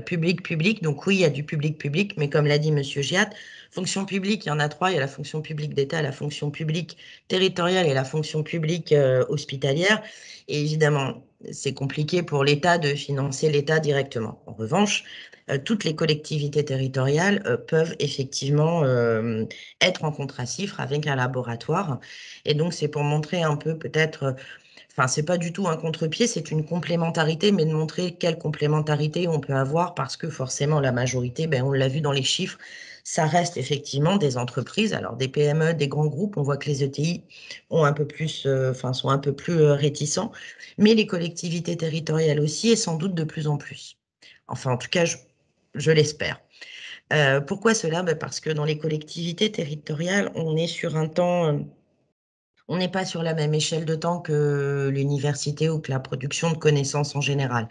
public-public. Donc oui, il y a du public-public, mais comme l'a dit Monsieur Giat, fonction publique, il y en a trois. Il y a la fonction publique d'État, la fonction publique territoriale et la fonction publique hospitalière. Et évidemment, c'est compliqué pour l'État de financer l'État directement. En revanche, toutes les collectivités territoriales peuvent effectivement être en contrat CIFRE avec un laboratoire. Et donc, c'est pour montrer un peu peut-être... Enfin, ce n'est pas du tout un contre-pied, c'est une complémentarité, mais de montrer quelle complémentarité on peut avoir parce que forcément, la majorité, on l'a vu dans les chiffres, ça reste effectivement des entreprises, alors des PME, des grands groupes, on voit que les ETI ont un peu plus, sont un peu plus réticents, mais les collectivités territoriales aussi et sans doute de plus en plus. Enfin, en tout cas, je l'espère. Pourquoi cela? Parce que dans les collectivités territoriales, on est sur un temps... On n'est pas sur la même échelle de temps que l'université ou que la production de connaissances en général.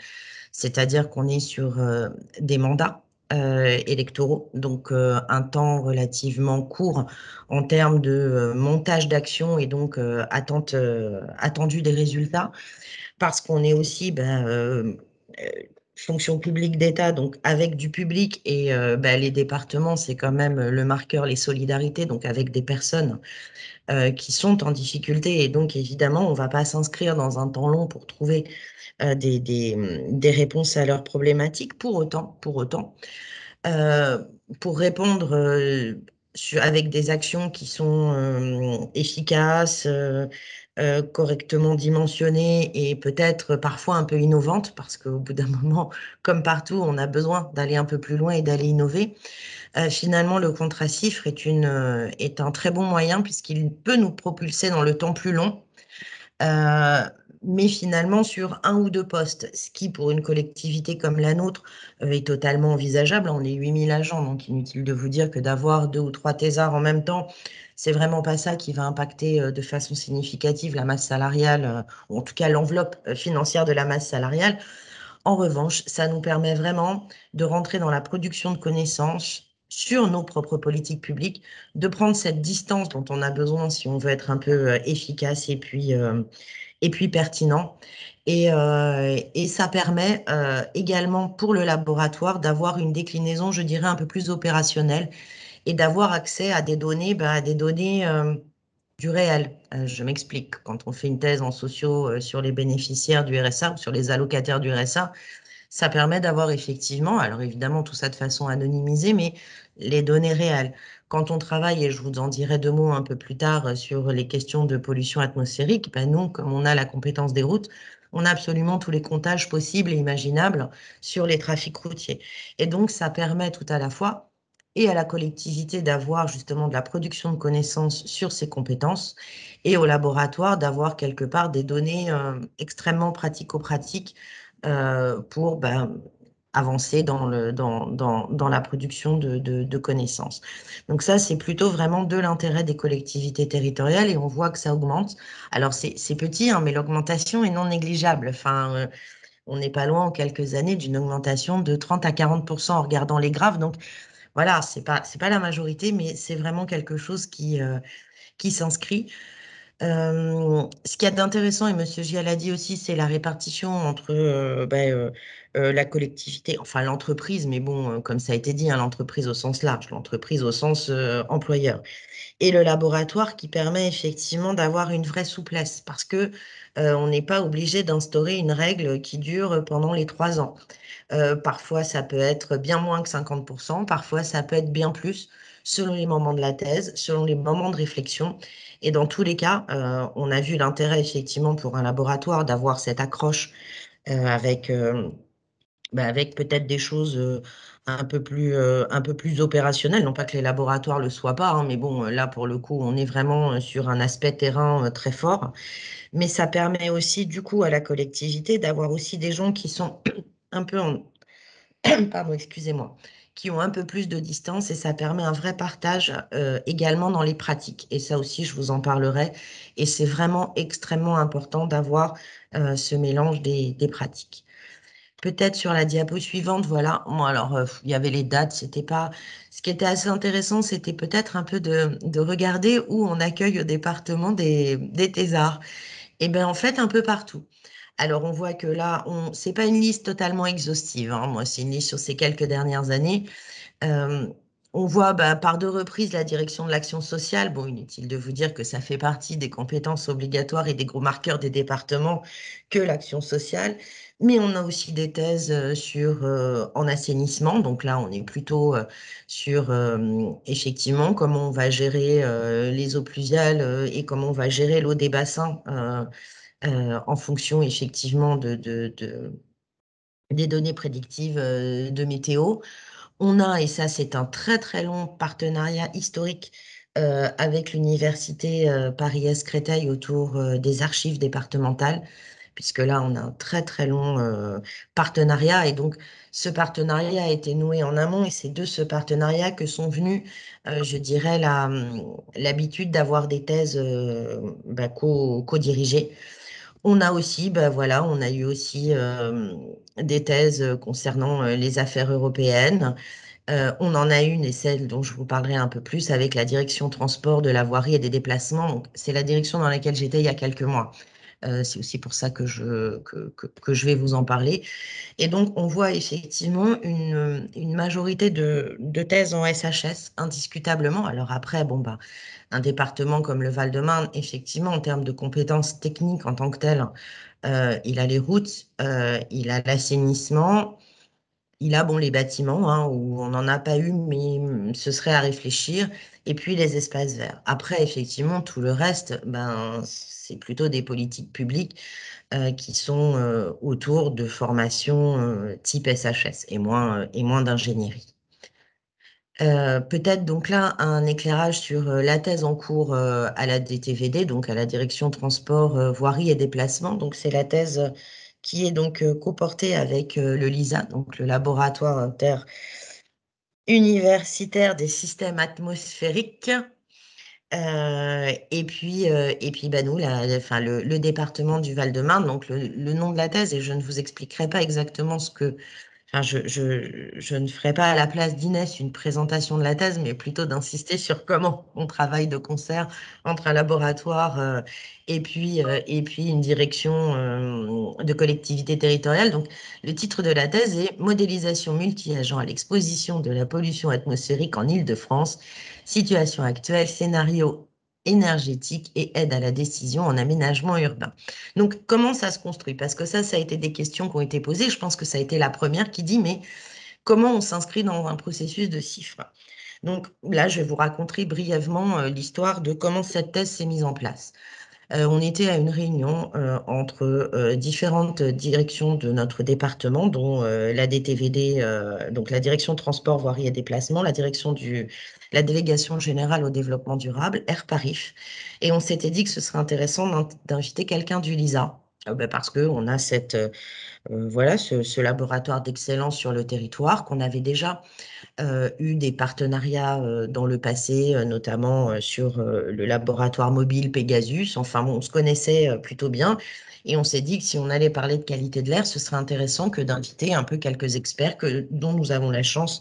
C'est-à-dire qu'on est sur des mandats électoraux, donc un temps relativement court en termes de montage d'actions et donc attendu des résultats, parce qu'on est aussi fonction publique d'État, donc avec du public, et les départements, c'est quand même le marqueur, les solidarités, donc avec des personnes qui sont en difficulté. Et donc, évidemment, on ne va pas s'inscrire dans un temps long pour trouver des réponses à leurs problématiques. Pour autant, pour répondre avec des actions qui sont efficaces, correctement dimensionnées et peut-être parfois un peu innovantes, parce qu'au bout d'un moment, comme partout, on a besoin d'aller un peu plus loin et d'aller innover. Finalement, le contrat-cifre est un très bon moyen puisqu'il peut nous propulser dans le temps plus long, mais finalement sur 1 ou 2 postes, ce qui pour une collectivité comme la nôtre est totalement envisageable. On est 8000 agents, donc inutile de vous dire que d'avoir 2 ou 3 thésards en même temps, c'est vraiment pas ça qui va impacter de façon significative la masse salariale, ou en tout cas l'enveloppe financière de la masse salariale. En revanche, ça nous permet vraiment de rentrer dans la production de connaissances sur nos propres politiques publiques, de prendre cette distance dont on a besoin si on veut être un peu efficace et puis pertinent. Et ça permet également pour le laboratoire d'avoir une déclinaison, je dirais, un peu plus opérationnelle et d'avoir accès à des données, du réel. Je m'explique. Quand on fait une thèse en sociaux sur les bénéficiaires du RSA ou sur les allocataires du RSA, ça permet d'avoir effectivement, alors évidemment tout ça de façon anonymisée, mais les données réelles. Quand on travaille, et je vous en dirai 2 mots un peu plus tard sur les questions de pollution atmosphérique, nous, comme on a la compétence des routes, on a absolument tous les comptages possibles et imaginables sur les trafics routiers. Et donc, ça permet tout à la fois et à la collectivité d'avoir justement de la production de connaissances sur ces compétences et au laboratoire d'avoir quelque part des données extrêmement pratico-pratiques pour avancer dans la production de connaissances. Donc ça, c'est plutôt vraiment de l'intérêt des collectivités territoriales et on voit que ça augmente. Alors c'est petit, hein, mais l'augmentation est non négligeable. Enfin, on n'est pas loin en quelques années d'une augmentation de 30 à 40% en regardant les graphes. Donc voilà, c'est pas la majorité, mais c'est vraiment quelque chose qui s'inscrit. Ce qu'il y a d'intéressant, et M. Gial a dit aussi, c'est la répartition entre la collectivité, enfin l'entreprise, mais bon, comme ça a été dit, hein, l'entreprise au sens large, l'entreprise au sens employeur, et le laboratoire qui permet effectivement d'avoir une vraie souplesse, parce que on n'est pas obligé d'instaurer une règle qui dure pendant les 3 ans. Parfois, ça peut être bien moins que 50%, parfois, ça peut être bien plus, selon les moments de la thèse, selon les moments de réflexion. Et dans tous les cas, on a vu l'intérêt, effectivement, pour un laboratoire d'avoir cette accroche avec peut-être des choses un peu plus opérationnelles. Non pas que les laboratoires ne le soient pas, hein, mais bon, là, pour le coup, on est vraiment sur un aspect terrain très fort. Mais ça permet aussi, du coup, à la collectivité d'avoir aussi des gens qui sont un peu pardon, excusez-moi, qui ont un peu plus de distance et ça permet un vrai partage également dans les pratiques. Et ça aussi, je vous en parlerai. Et c'est vraiment extrêmement important d'avoir ce mélange des pratiques. Peut-être sur la diapo suivante, voilà. Moi, alors, il y avait les dates, c'était pas. Ce qui était assez intéressant, c'était peut-être un peu de regarder où on accueille au département des thésards. Et bien, en fait, un peu partout. Alors, on voit que là, ce n'est pas une liste totalement exhaustive, hein. Moi, c'est une liste sur ces quelques dernières années. On voit par 2 reprises la direction de l'action sociale. Bon, inutile de vous dire que ça fait partie des compétences obligatoires et des gros marqueurs des départements que l'action sociale. Mais on a aussi des thèses en assainissement. Donc là, on est plutôt sur effectivement comment on va gérer les eaux pluviales et comment on va gérer l'eau des bassins en fonction effectivement des données prédictives de météo. On a, et ça c'est un très très long partenariat historique avec l'université Paris-Est Créteil autour des archives départementales, puisque là on a un très très long partenariat et donc ce partenariat a été noué en amont et c'est de ce partenariat que sont venus, je dirais, l'habitude d'avoir des thèses co-dirigées. On a aussi, voilà, on a eu aussi des thèses concernant les affaires européennes. On en a une, et celle dont je vous parlerai un peu plus, avec la direction transport de la voirie et des déplacements. C'est la direction dans laquelle j'étais il y a quelques mois. C'est aussi pour ça que je vais vous en parler. Et donc, on voit effectivement une majorité de thèses en SHS, indiscutablement. Alors après, bon, bah, un département comme le Val-de-Marne, effectivement, en termes de compétences techniques en tant que tel, il a les routes, il a l'assainissement, il a bon, les bâtiments, hein, où on n'en a pas eu, mais ce serait à réfléchir. Et puis les espaces verts. Après, effectivement, tout le reste, ben, c'est plutôt des politiques publiques qui sont autour de formations type SHS et moins d'ingénierie. Peut-être donc là un éclairage sur la thèse en cours à la DTVD, donc à la Direction Transport, Voirie et Déplacement. Donc c'est la thèse qui est donc coportée avec le LISA, donc le Laboratoire interuniversitaire des systèmes atmosphériques. Et puis bah, nous, enfin, le département du Val-de-Marne, donc le nom de la thèse, et je ne vous expliquerai pas exactement ce que enfin, je ne ferai pas à la place d'Inès une présentation de la thèse, mais plutôt d'insister sur comment on travaille de concert entre un laboratoire et puis une direction de collectivité territoriale. Donc, le titre de la thèse est Modélisation multi-agent à l'exposition de la pollution atmosphérique en Île-de-France, situation actuelle, scénario énergétique et aide à la décision en aménagement urbain. Donc, comment ça se construit? Parce que ça a été des questions qui ont été posées. Je pense que ça a été la première qui dit, mais comment on s'inscrit dans un processus de CIFRE? Donc là, je vais vous raconter brièvement l'histoire de comment cette thèse s'est mise en place. On était à une réunion entre différentes directions de notre département, dont la DTVD, donc la direction de transport, voirie et déplacement, la délégation générale au développement durable, RPARIF. Et on s'était dit que ce serait intéressant d'inviter quelqu'un du LISA, parce qu'on a voilà, ce laboratoire d'excellence sur le territoire, qu'on avait déjà eu des partenariats dans le passé, notamment sur le laboratoire mobile Pegasus. Enfin, bon, on se connaissait plutôt bien. Et on s'est dit que si on allait parler de qualité de l'air, ce serait intéressant que d'inviter un peu quelques experts dont nous avons la chance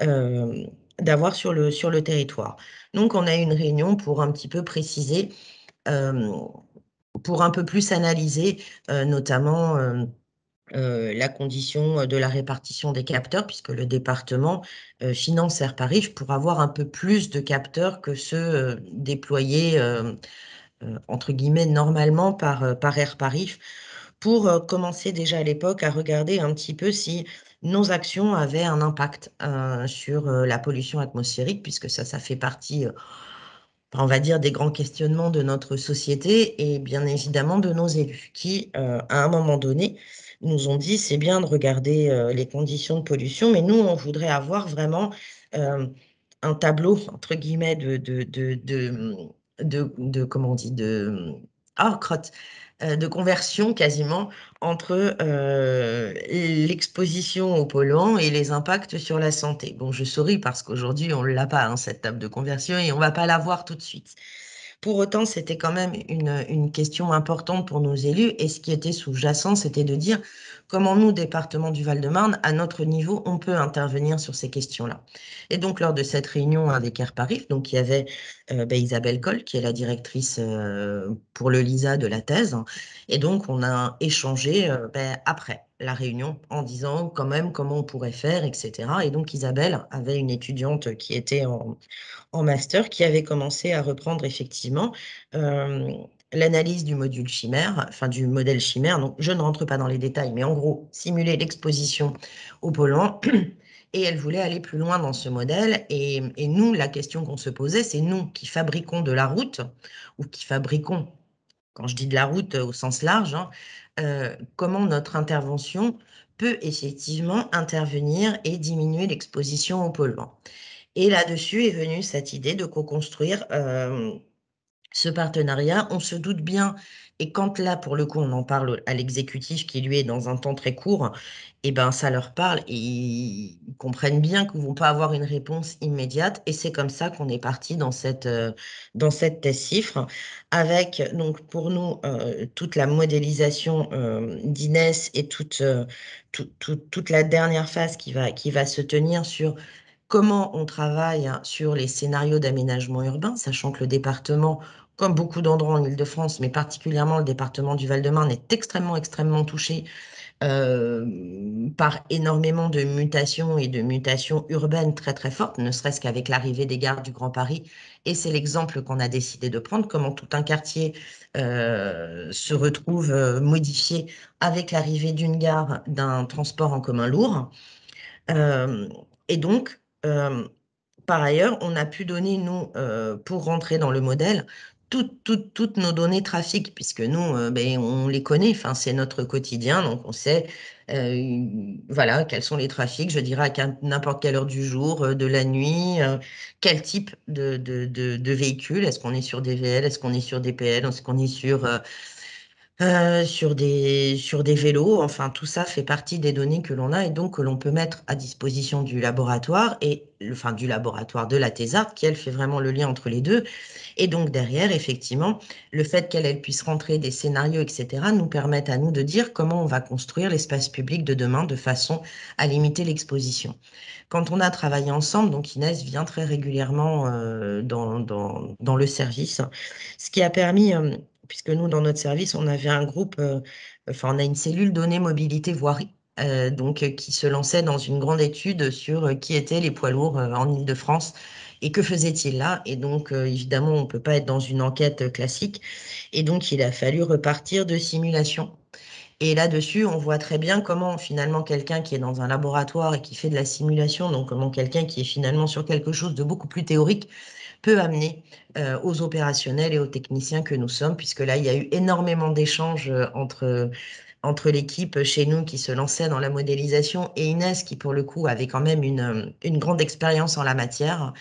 d'avoir sur le territoire. Donc, on a eu une réunion pour un petit peu préciser, pour un peu plus analyser, notamment la condition de la répartition des capteurs, puisque le département finance RPARIF pour avoir un peu plus de capteurs que ceux déployés, entre guillemets, normalement par RPARIF, pour commencer déjà à l'époque à regarder un petit peu si nos actions avaient un impact sur la pollution atmosphérique, puisque ça fait partie, on va dire, des grands questionnements de notre société et bien évidemment de nos élus qui, à un moment donné, nous ont dit c'est bien de regarder les conditions de pollution, mais nous, on voudrait avoir vraiment un tableau, entre guillemets, comment on dit, crotte, de conversion quasiment entre l'exposition aux polluants et les impacts sur la santé. Bon, je souris parce qu'aujourd'hui, on ne l'a pas, hein, cette table de conversion, et on ne va pas la voir tout de suite. Pour autant, c'était quand même une question importante pour nos élus, et ce qui était sous-jacent, c'était de dire comment nous, département du Val-de-Marne, à notre niveau, on peut intervenir sur ces questions-là. Et donc, lors de cette réunion avec RPARIF, donc il y avait Isabelle Coll, qui est la directrice pour le LISA de la thèse, et donc on a échangé après la réunion en disant quand même comment on pourrait faire, etc. Et donc Isabelle avait une étudiante qui était en master qui avait commencé à reprendre effectivement l'analyse du module chimère, enfin du modèle chimère. Donc, je ne rentre pas dans les détails, mais en gros, simuler l'exposition aux polluants. Et elle voulait aller plus loin dans ce modèle. Et nous, la question qu'on se posait, c'est nous qui fabriquons de la route, ou qui fabriquons, quand je dis de la route au sens large, hein, comment notre intervention peut effectivement intervenir et diminuer l'exposition aux polluants. Et là-dessus est venue cette idée de co-construire ce partenariat. On se doute bien, et quand là, pour le coup, on en parle à l'exécutif qui, lui, est dans un temps très court, et ben, ça leur parle et ils comprennent bien qu'ils ne vont pas avoir une réponse immédiate. Et c'est comme ça qu'on est parti dans cette thèse CIFRE, avec, donc, pour nous, toute la modélisation d'Inès et toute la dernière phase qui va se tenir sur comment on travaille sur les scénarios d'aménagement urbain, sachant que le département, comme beaucoup d'endroits en Île-de-France, mais particulièrement le département du Val-de-Marne est extrêmement touché par énormément de mutations et de mutations urbaines très fortes, ne serait-ce qu'avec l'arrivée des gares du Grand Paris. Et c'est l'exemple qu'on a décidé de prendre, comment tout un quartier se retrouve modifié avec l'arrivée d'une gare, d'un transport en commun lourd. Et donc, par ailleurs, on a pu donner, nous, pour rentrer dans le modèle, toutes nos données trafic, puisque nous, ben, on les connaît, enfin, c'est notre quotidien, donc on sait voilà, quels sont les trafics, je dirais à n'importe quelle heure du jour, de la nuit, quel type de véhicule, est-ce qu'on est sur des VL, est-ce qu'on est sur des PL, est-ce qu'on est sur des vélos, enfin tout ça fait partie des données que l'on a et donc que l'on peut mettre à disposition du laboratoire enfin du laboratoire de la thésarde qui elle fait vraiment le lien entre les deux. Et donc derrière, effectivement, le fait qu'elle puisse rentrer des scénarios, etc., nous permettent à nous de dire comment on va construire l'espace public de demain de façon à limiter l'exposition. Quand on a travaillé ensemble, donc Inès vient très régulièrement dans le service, ce qui a permis puisque nous, dans notre service, on avait un groupe, enfin, on a une cellule données mobilité voirie, donc qui se lançait dans une grande étude sur qui étaient les poids lourds en Île-de-France et que faisaient-ils là. Et donc, évidemment, on ne peut pas être dans une enquête classique. Et donc, il a fallu repartir de simulations. Et là-dessus, on voit très bien comment finalement quelqu'un qui est dans un laboratoire et qui fait de la simulation, donc comment quelqu'un qui est finalement sur quelque chose de beaucoup plus théorique, peut amener aux opérationnels et aux techniciens que nous sommes, puisque là, il y a eu énormément d'échanges entre l'équipe chez nous qui se lançait dans la modélisation et Inès qui, pour le coup, avait quand même une grande expérience en la matière.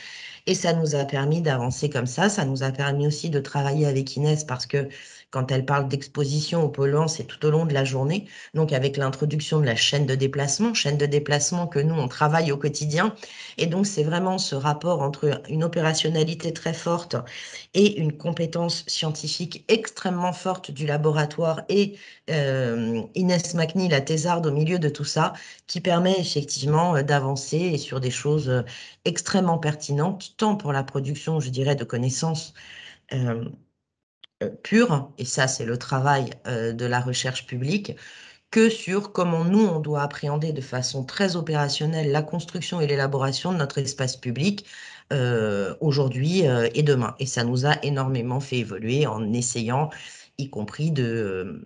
Et ça nous a permis d'avancer comme ça. Ça nous a permis aussi de travailler avec Inès parce que quand elle parle d'exposition aux polluants, c'est tout au long de la journée. Donc, avec l'introduction de la chaîne de déplacement que nous, on travaille au quotidien. Et donc, c'est vraiment ce rapport entre une opérationnalité très forte et une compétence scientifique extrêmement forte du laboratoire et Inès Macny, la thésarde, au milieu de tout ça, qui permet effectivement d'avancer et sur des choses extrêmement pertinentes, tant pour la production, je dirais, de connaissances pures, et ça c'est le travail de la recherche publique, que sur comment nous, on doit appréhender de façon très opérationnelle la construction et l'élaboration de notre espace public aujourd'hui et demain. Et ça nous a énormément fait évoluer en essayant y compris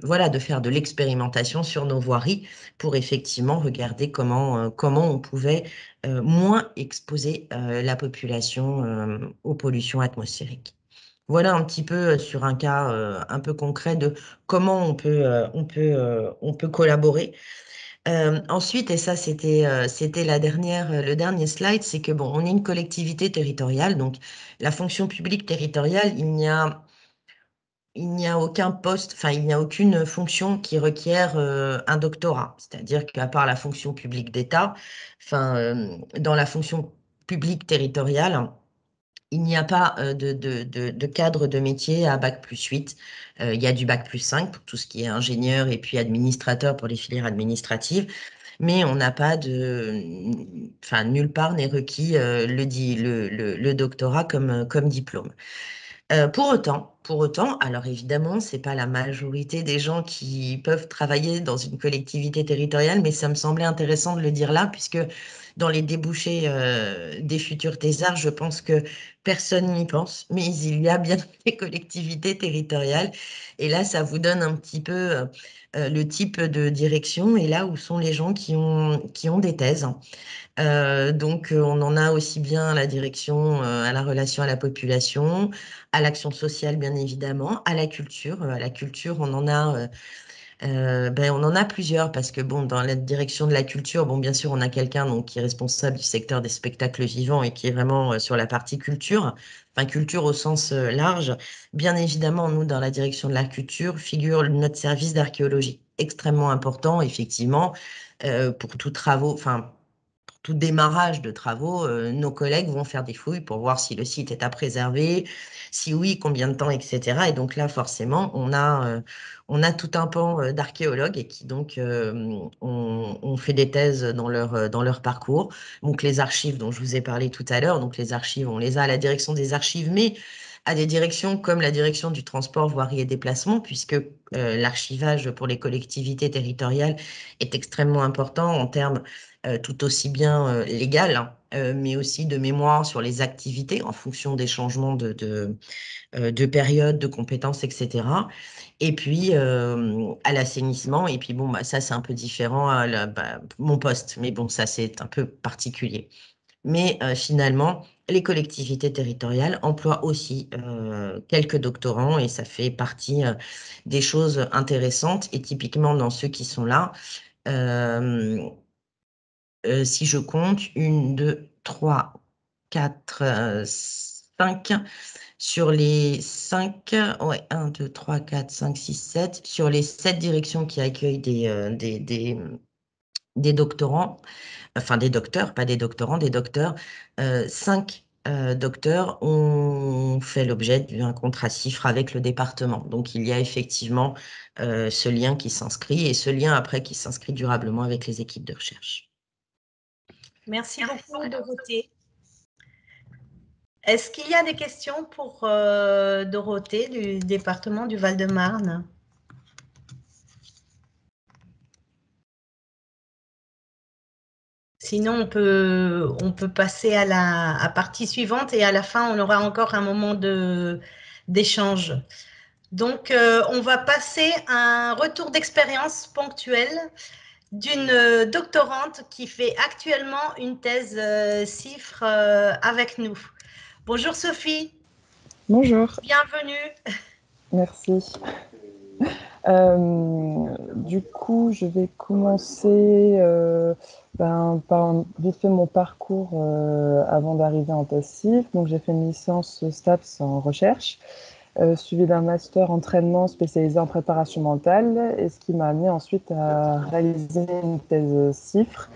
voilà, de faire de l'expérimentation sur nos voiries pour effectivement regarder comment on pouvait moins exposer la population aux pollutions atmosphériques. Voilà un petit peu sur un cas un peu concret de comment on peut collaborer. Ensuite, et ça c'était le dernier slide, c'est que bon, on est une collectivité territoriale, donc la fonction publique territoriale, il n'y a aucun poste, enfin il n'y a aucune fonction qui requiert un doctorat. C'est-à-dire qu'à part la fonction publique d'État, enfin dans la fonction publique territoriale, il n'y a pas de cadre de métier à bac+8. Il y a du bac+5 pour tout ce qui est ingénieur et puis administrateur pour les filières administratives. Mais on n'a pas enfin, nulle part n'est requis le doctorat comme diplôme. Pour autant, alors évidemment, ce n'est pas la majorité des gens qui peuvent travailler dans une collectivité territoriale, mais ça me semblait intéressant de le dire là, puisque dans les débouchés des futurs thésards, je pense que personne n'y pense, mais il y a bien des collectivités territoriales. Et là, ça vous donne un petit peu le type de direction et là où sont les gens qui ont des thèses. Donc, on en a aussi bien à la direction, à la relation à la population, à l'action sociale, bien évidemment, à la culture. À la culture, on en a plusieurs parce que, bon, dans la direction de la culture, bon, bien sûr, on a quelqu'un donc, qui est responsable du secteur des spectacles vivants et qui est vraiment sur la partie culture, enfin, culture au sens large. Bien évidemment, nous, dans la direction de la culture, figure notre service d'archéologie, extrêmement important, effectivement, pour tout travaux, enfin, tout démarrage de travaux, nos collègues vont faire des fouilles pour voir si le site est à préserver, si oui, combien de temps, etc. Et donc là, forcément, on a tout un pan d'archéologues et qui donc ont fait des thèses dans leur parcours. Donc les archives dont je vous ai parlé tout à l'heure, donc les archives, on les a à la direction des archives, mais à des directions comme la direction du transport, voirie et déplacement, puisque l'archivage pour les collectivités territoriales est extrêmement important en termes tout aussi bien légal, hein, mais aussi de mémoire sur les activités en fonction des changements de période, de compétences, etc. Et puis à l'assainissement, et puis bon, bah, ça c'est un peu différent à mon poste, mais bon, ça c'est un peu particulier. Mais finalement, les collectivités territoriales emploient aussi quelques doctorants et ça fait partie des choses intéressantes. Et typiquement, dans ceux qui sont là, si je compte, 1, 2, 3, 4, 5, sur les 5, ouais, 1, 2, 3, 4, 5, 6, 7, sur les 7 directions qui accueillent des doctorants, enfin des docteurs, pas des doctorants, des docteurs, 5 docteurs ont fait l'objet d'un contrat CIFRE avec le département. Donc il y a effectivement ce lien qui s'inscrit et ce lien après qui s'inscrit durablement avec les équipes de recherche. Merci beaucoup, Dorothée. Est-ce qu'il y a des questions pour Dorothée du département du Val-de-Marne? Sinon, on peut passer à la partie suivante et à la fin, on aura encore un moment d'échange. Donc, on va passer à un retour d'expérience ponctuel d'une doctorante qui fait actuellement une thèse CIFRE avec nous. Bonjour Sophie. Bonjour. Bienvenue. Merci. Du coup, je vais commencer par vite fait mon parcours avant d'arriver en thèse CIFRE. Donc, j'ai fait une licence STAPS en recherche, suivi d'un master entraînement spécialisé en préparation mentale, et ce qui m'a amené ensuite à réaliser une thèse CIFRE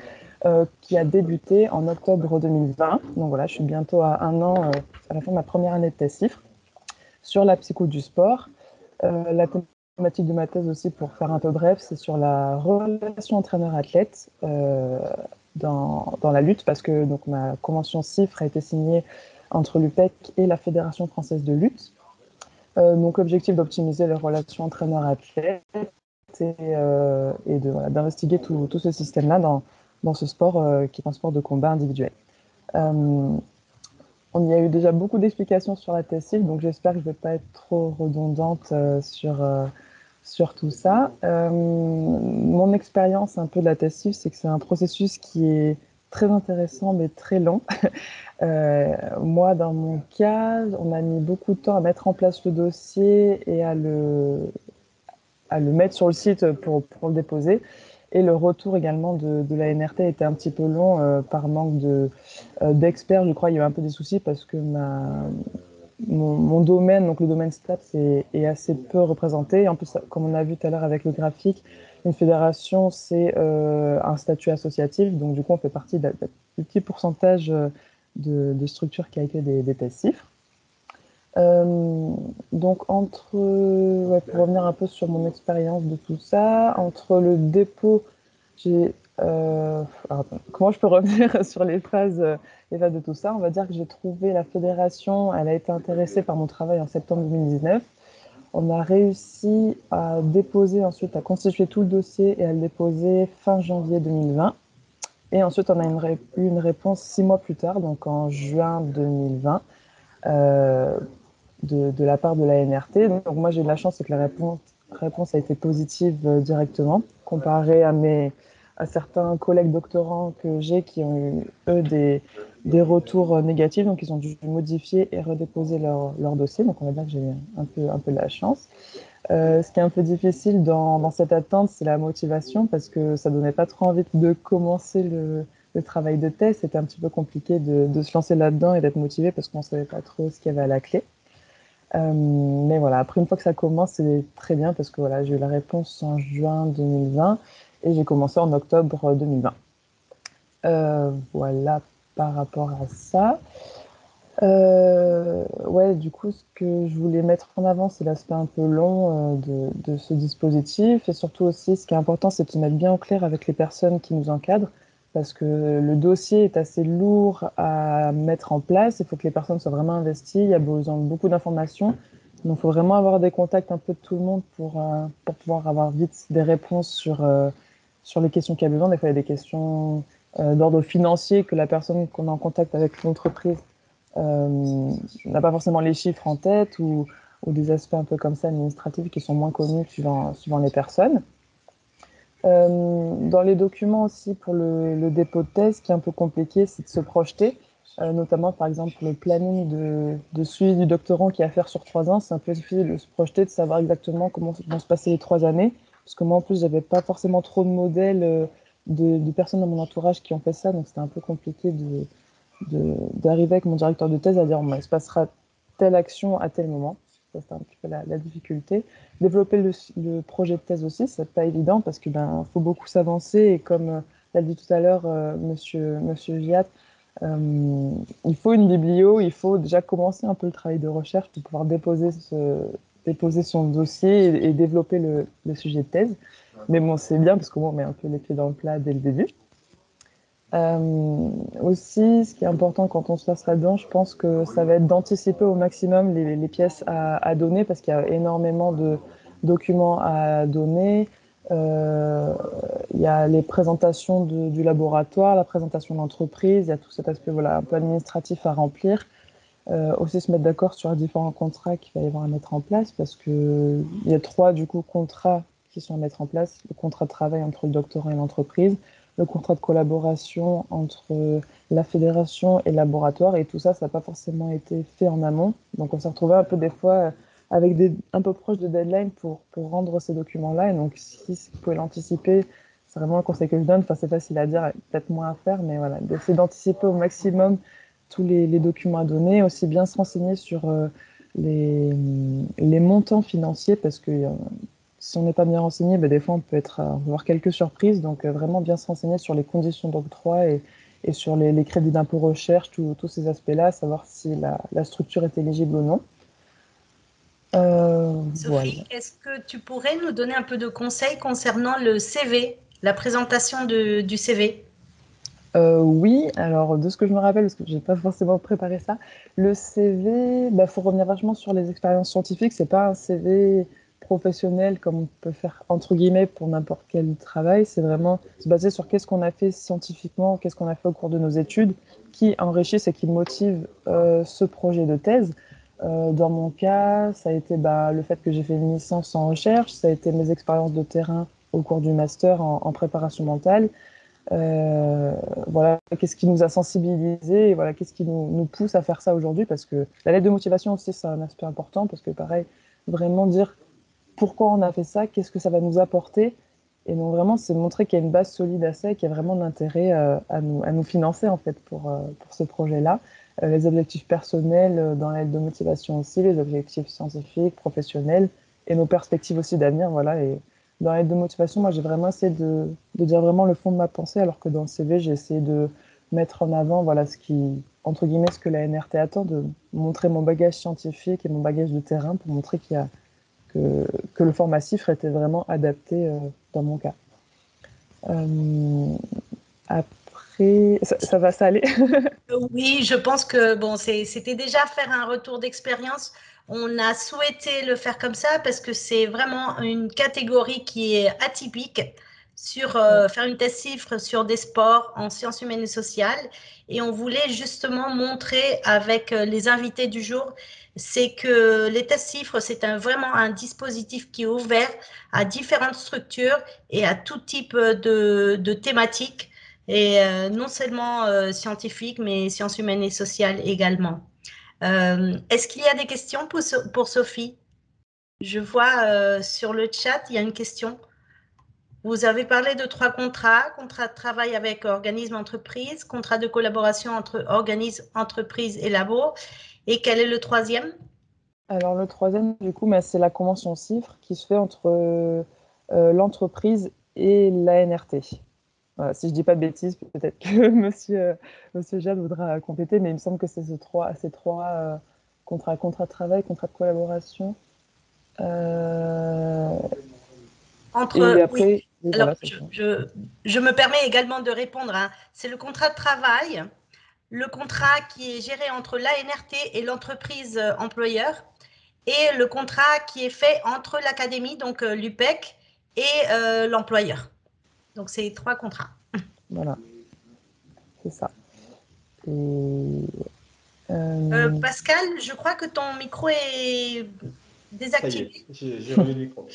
qui a débuté en octobre 2020. Donc voilà, je suis bientôt à 1 an à la fin de ma première année de thèse CIFRE sur la psycho du sport. La thématique de ma thèse aussi, pour faire un peu bref, c'est sur la relation entraîneur-athlète dans la lutte, parce que donc, ma convention CIFRE a été signée entre l'UPEC et la Fédération française de lutte. Donc, objectif d'optimiser les relations entraîneur-athlète et d'investiguer tout ce système-là dans ce sport qui est un sport de combat individuel. On y a eu déjà beaucoup d'explications sur la thèse CIFRE, donc j'espère que je ne vais pas être trop redondante sur tout ça. Mon expérience un peu de la thèse CIFRE, c'est que c'est un processus qui est très intéressant mais très long. Moi, dans mon cas, on a mis beaucoup de temps à mettre en place le dossier et à le mettre sur le site pour le déposer. Et le retour également de la NRT était un petit peu long par manque d'experts. Je crois qu'il y a eu un peu des soucis parce que mon domaine, donc le domaine STAPS, est assez peu représenté. En plus, comme on a vu tout à l'heure avec le graphique, une fédération, c'est un statut associatif. Donc, du coup, on fait partie d'un petit pourcentage de structures qui accueillent des thèses CIFRE. Donc, pour revenir un peu sur mon expérience de tout ça, entre le dépôt, comment je peux revenir sur les phases de tout ça? On va dire que j'ai trouvé la fédération, elle a été intéressée par mon travail en septembre 2019. On a réussi à déposer ensuite, à constituer tout le dossier et à le déposer fin janvier 2020. Et ensuite, on a eu une réponse 6 mois plus tard, donc en juin 2020. De la part de la NRT. Donc moi, j'ai eu de la chance, c'est que la réponse a été positive directement, comparé à certains collègues doctorants que j'ai qui ont eu, eux, des retours négatifs. Donc, ils ont dû modifier et redéposer leur dossier. Donc, on va dire que j'ai eu un peu de la chance. Ce qui est un peu difficile dans cette attente, c'est la motivation, parce que ça ne donnait pas trop envie de commencer le travail de thèse. C'était un petit peu compliqué de se lancer là-dedans et d'être motivé parce qu'on ne savait pas trop ce qu'il y avait à la clé. Mais voilà, après, une fois que ça commence, c'est très bien parce que voilà, j'ai eu la réponse en juin 2020 et j'ai commencé en octobre 2020. Voilà par rapport à ça. Ouais, du coup, ce que je voulais mettre en avant, c'est l'aspect un peu long de ce dispositif et surtout aussi, ce qui est important, c'est de se mettre bien au clair avec les personnes qui nous encadrent. parce que le dossier est assez lourd à mettre en place. Il faut que les personnes soient vraiment investies. Il y a besoin de beaucoup d'informations. Donc, il faut vraiment avoir des contacts un peu de tout le monde pour pouvoir avoir vite des réponses sur les questions qu'il y a besoin. Des fois, il y a des questions d'ordre financier que la personne qu'on est en contact avec l'entreprise n'a pas forcément les chiffres en tête ou des aspects un peu comme ça administratifs qui sont moins connus suivant les personnes. Dans les documents aussi pour le dépôt de thèse, ce qui est un peu compliqué, c'est de se projeter, notamment par exemple le planning de suivi du doctorant qui est à faire sur 3 ans. C'est un peu difficile de se projeter, de savoir exactement comment vont se passer les 3 années, parce que moi en plus j'avais pas forcément trop de modèles de personnes dans mon entourage qui ont fait ça, donc c'était un peu compliqué d'arriver avec mon directeur de thèse à dire il se passera telle action à tel moment. Ça, c'était un petit peu la difficulté. Développer le projet de thèse aussi, c'est pas évident parce que faut beaucoup s'avancer et comme l'a dit tout à l'heure monsieur Giat, il faut une biblio, il faut déjà commencer un peu le travail de recherche pour pouvoir déposer son dossier et développer le sujet de thèse. Mais bon, c'est bien parce qu'au moins on met un peu les pieds dans le plat dès le début. Aussi, ce qui est important quand on se lance là-dedans, je pense que ça va être d'anticiper au maximum les pièces à donner parce qu'il y a énormément de documents à donner. Il y a les présentations du laboratoire, la présentation de l'entreprise, il y a tout cet aspect un peu administratif à remplir. Aussi se mettre d'accord sur les différents contrats qu'il va y avoir à mettre en place parce qu'il y a 3 contrats qui sont à mettre en place. Le contrat de travail entre le doctorant et l'entreprise, le contrat de collaboration entre la fédération et le laboratoire, et tout ça, ça n'a pas forcément été fait en amont. Donc on s'est retrouvé un peu des fois avec un peu proche de deadline pour rendre ces documents-là. Et donc si vous pouvez l'anticiper, c'est vraiment un conseil que je donne. Enfin, c'est facile à dire, peut-être moins à faire, mais voilà, d'essayer d'anticiper au maximum tous les documents à donner, aussi bien se renseigner sur les montants financiers, parce que si on n'est pas bien renseigné, des fois on peut avoir quelques surprises, donc vraiment bien se renseigner sur les conditions d'octroi et sur les crédits d'impôt recherche, tous ces aspects-là, savoir si la structure est éligible ou non. Sophie, voilà. est-ce que tu pourrais nous donner un peu de conseils concernant le CV, la présentation du CV? Oui, alors de ce que je me rappelle, parce que je n'ai pas forcément préparé ça, le CV, faut revenir vachement sur les expériences scientifiques. C'est pas un CV professionnel comme on peut faire entre guillemets pour n'importe quel travail. C'est vraiment se baser sur qu'est-ce qu'on a fait scientifiquement, qu'est-ce qu'on a fait au cours de nos études, qui enrichissent et qui motivent ce projet de thèse. Dans mon cas, ça a été le fait que j'ai fait une licence en recherche, ça a été mes expériences de terrain au cours du master en préparation mentale. Voilà, qu'est-ce qui nous a sensibilisés et voilà, qu'est-ce qui nous pousse à faire ça aujourd'hui, parce que la lettre de motivation aussi, c'est un aspect important, parce que pareil, vraiment dire pourquoi on a fait ça, qu'est-ce que ça va nous apporter, et donc vraiment c'est montrer qu'il y a une base solide à ça et qu'il y a vraiment de l'intérêt à nous financer en fait pour ce projet-là. Les objectifs personnels dans la lettre de motivation aussi, les objectifs scientifiques, professionnels et nos perspectives aussi d'avenir, voilà. Et dans la lettre de motivation, moi, j'ai vraiment essayé de dire vraiment le fond de ma pensée, alors que dans le CV, j'ai essayé de mettre en avant, voilà, entre guillemets, ce que la NRT attend, de montrer mon bagage scientifique et mon bagage de terrain pour montrer que le format CIFRE était vraiment adapté dans mon cas. Après, ça va, ça aller? Oui, je pense que c'était déjà faire un retour d'expérience. On a souhaité le faire comme ça parce que c'est vraiment une catégorie qui est atypique sur faire une thèse CIFRE sur des sports en sciences humaines et sociales. Et on voulait justement montrer avec les invités du jour, c'est que les thèses CIFRE, c'est vraiment un dispositif qui est ouvert à différentes structures et à tout type de thématiques. Et non seulement scientifiques, mais sciences humaines et sociales également. Est-ce qu'il y a des questions pour Sophie? Je vois sur le chat, il y a une question. Vous avez parlé de 3 contrats, contrat de travail avec organisme entreprise, contrat de collaboration entre organisme entreprise et labo. Et quel est le 3e? Alors le 3e, du coup, c'est la convention CIFRE qui se fait entre l'entreprise et l'ANRT. Voilà, si je ne dis pas de bêtises, peut-être que monsieur Jade voudra compléter, mais il me semble que c'est ces trois contrats de travail, contrat de collaboration. Et après, Oui, Oui, Alors, voilà, c'est ça. je me permets également de répondre. Hein. C'est le contrat de travail, le contrat qui est géré entre l'ANRT et l'entreprise employeur, et le contrat qui est fait entre l'académie, donc l'UPEC, et l'employeur. Donc, c'est 3 contrats. Voilà, c'est ça. Et, Pascal, je crois que ton micro est désactivé. Ça y est, j'ai remis le micro.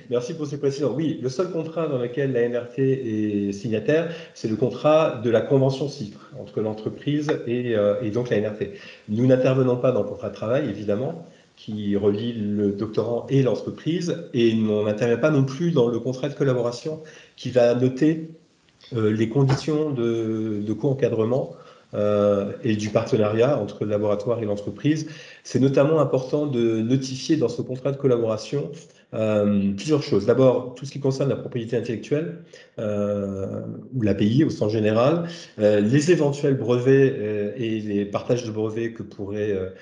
Merci pour ces précisions. Oui, le seul contrat dans lequel la NRT est signataire, c'est le contrat de la convention CIFRE entre l'entreprise et donc la NRT. Nous n'intervenons pas dans le contrat de travail, évidemment, qui relie le doctorant et l'entreprise, et on n'intervient pas non plus dans le contrat de collaboration qui va noter les conditions de co-encadrement et du partenariat entre le laboratoire et l'entreprise. C'est notamment important de notifier dans ce contrat de collaboration plusieurs choses. D'abord, tout ce qui concerne la propriété intellectuelle ou l'API au sens général, les éventuels brevets et les partages de brevets que pourraient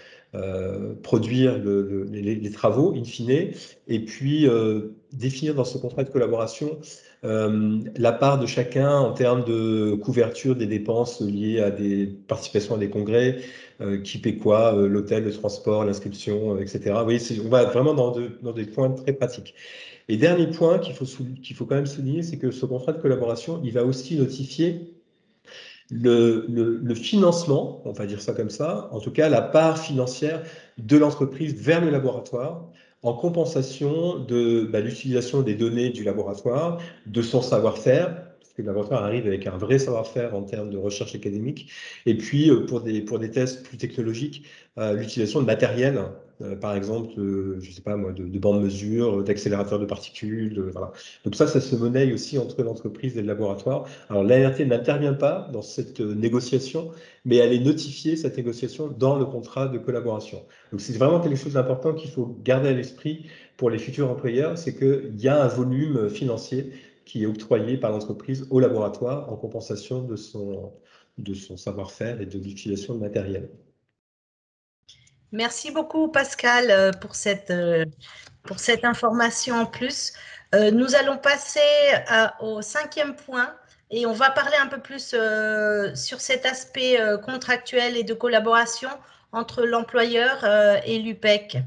produire les travaux, in fine, et puis définir dans ce contrat de collaboration la part de chacun en termes de couverture des dépenses liées à des participations à des congrès, qui paie quoi, l'hôtel, le transport, l'inscription, etc. Vous voyez, on va vraiment dans des points très pratiques. Et dernier point qu'il faut quand même souligner, c'est que ce contrat de collaboration, il va aussi notifier le financement, on va dire ça comme ça, en tout cas la part financière de l'entreprise vers le laboratoire, en compensation de l'utilisation des données du laboratoire, de son savoir-faire, parce que le laboratoire arrive avec un vrai savoir-faire en termes de recherche académique, et puis pour des tests plus technologiques, l'utilisation de matériel, par exemple, je ne sais pas moi, de bandes de mesure, d'accélérateurs de particules, voilà. Donc ça se monnaie aussi entre l'entreprise et le laboratoire. Alors l'ANRT n'intervient pas dans cette négociation, mais elle est notifiée, cette négociation, dans le contrat de collaboration. Donc c'est vraiment quelque chose d'important qu'il faut garder à l'esprit pour les futurs employeurs, c'est qu'il y a un volume financier qui est octroyé par l'entreprise au laboratoire en compensation de son savoir-faire et de l'utilisation de matériel. Merci beaucoup, Pascal, pour cette information en plus. Nous allons passer au 5e point et on va parler un peu plus sur cet aspect contractuel et de collaboration entre l'employeur et l'UPEC.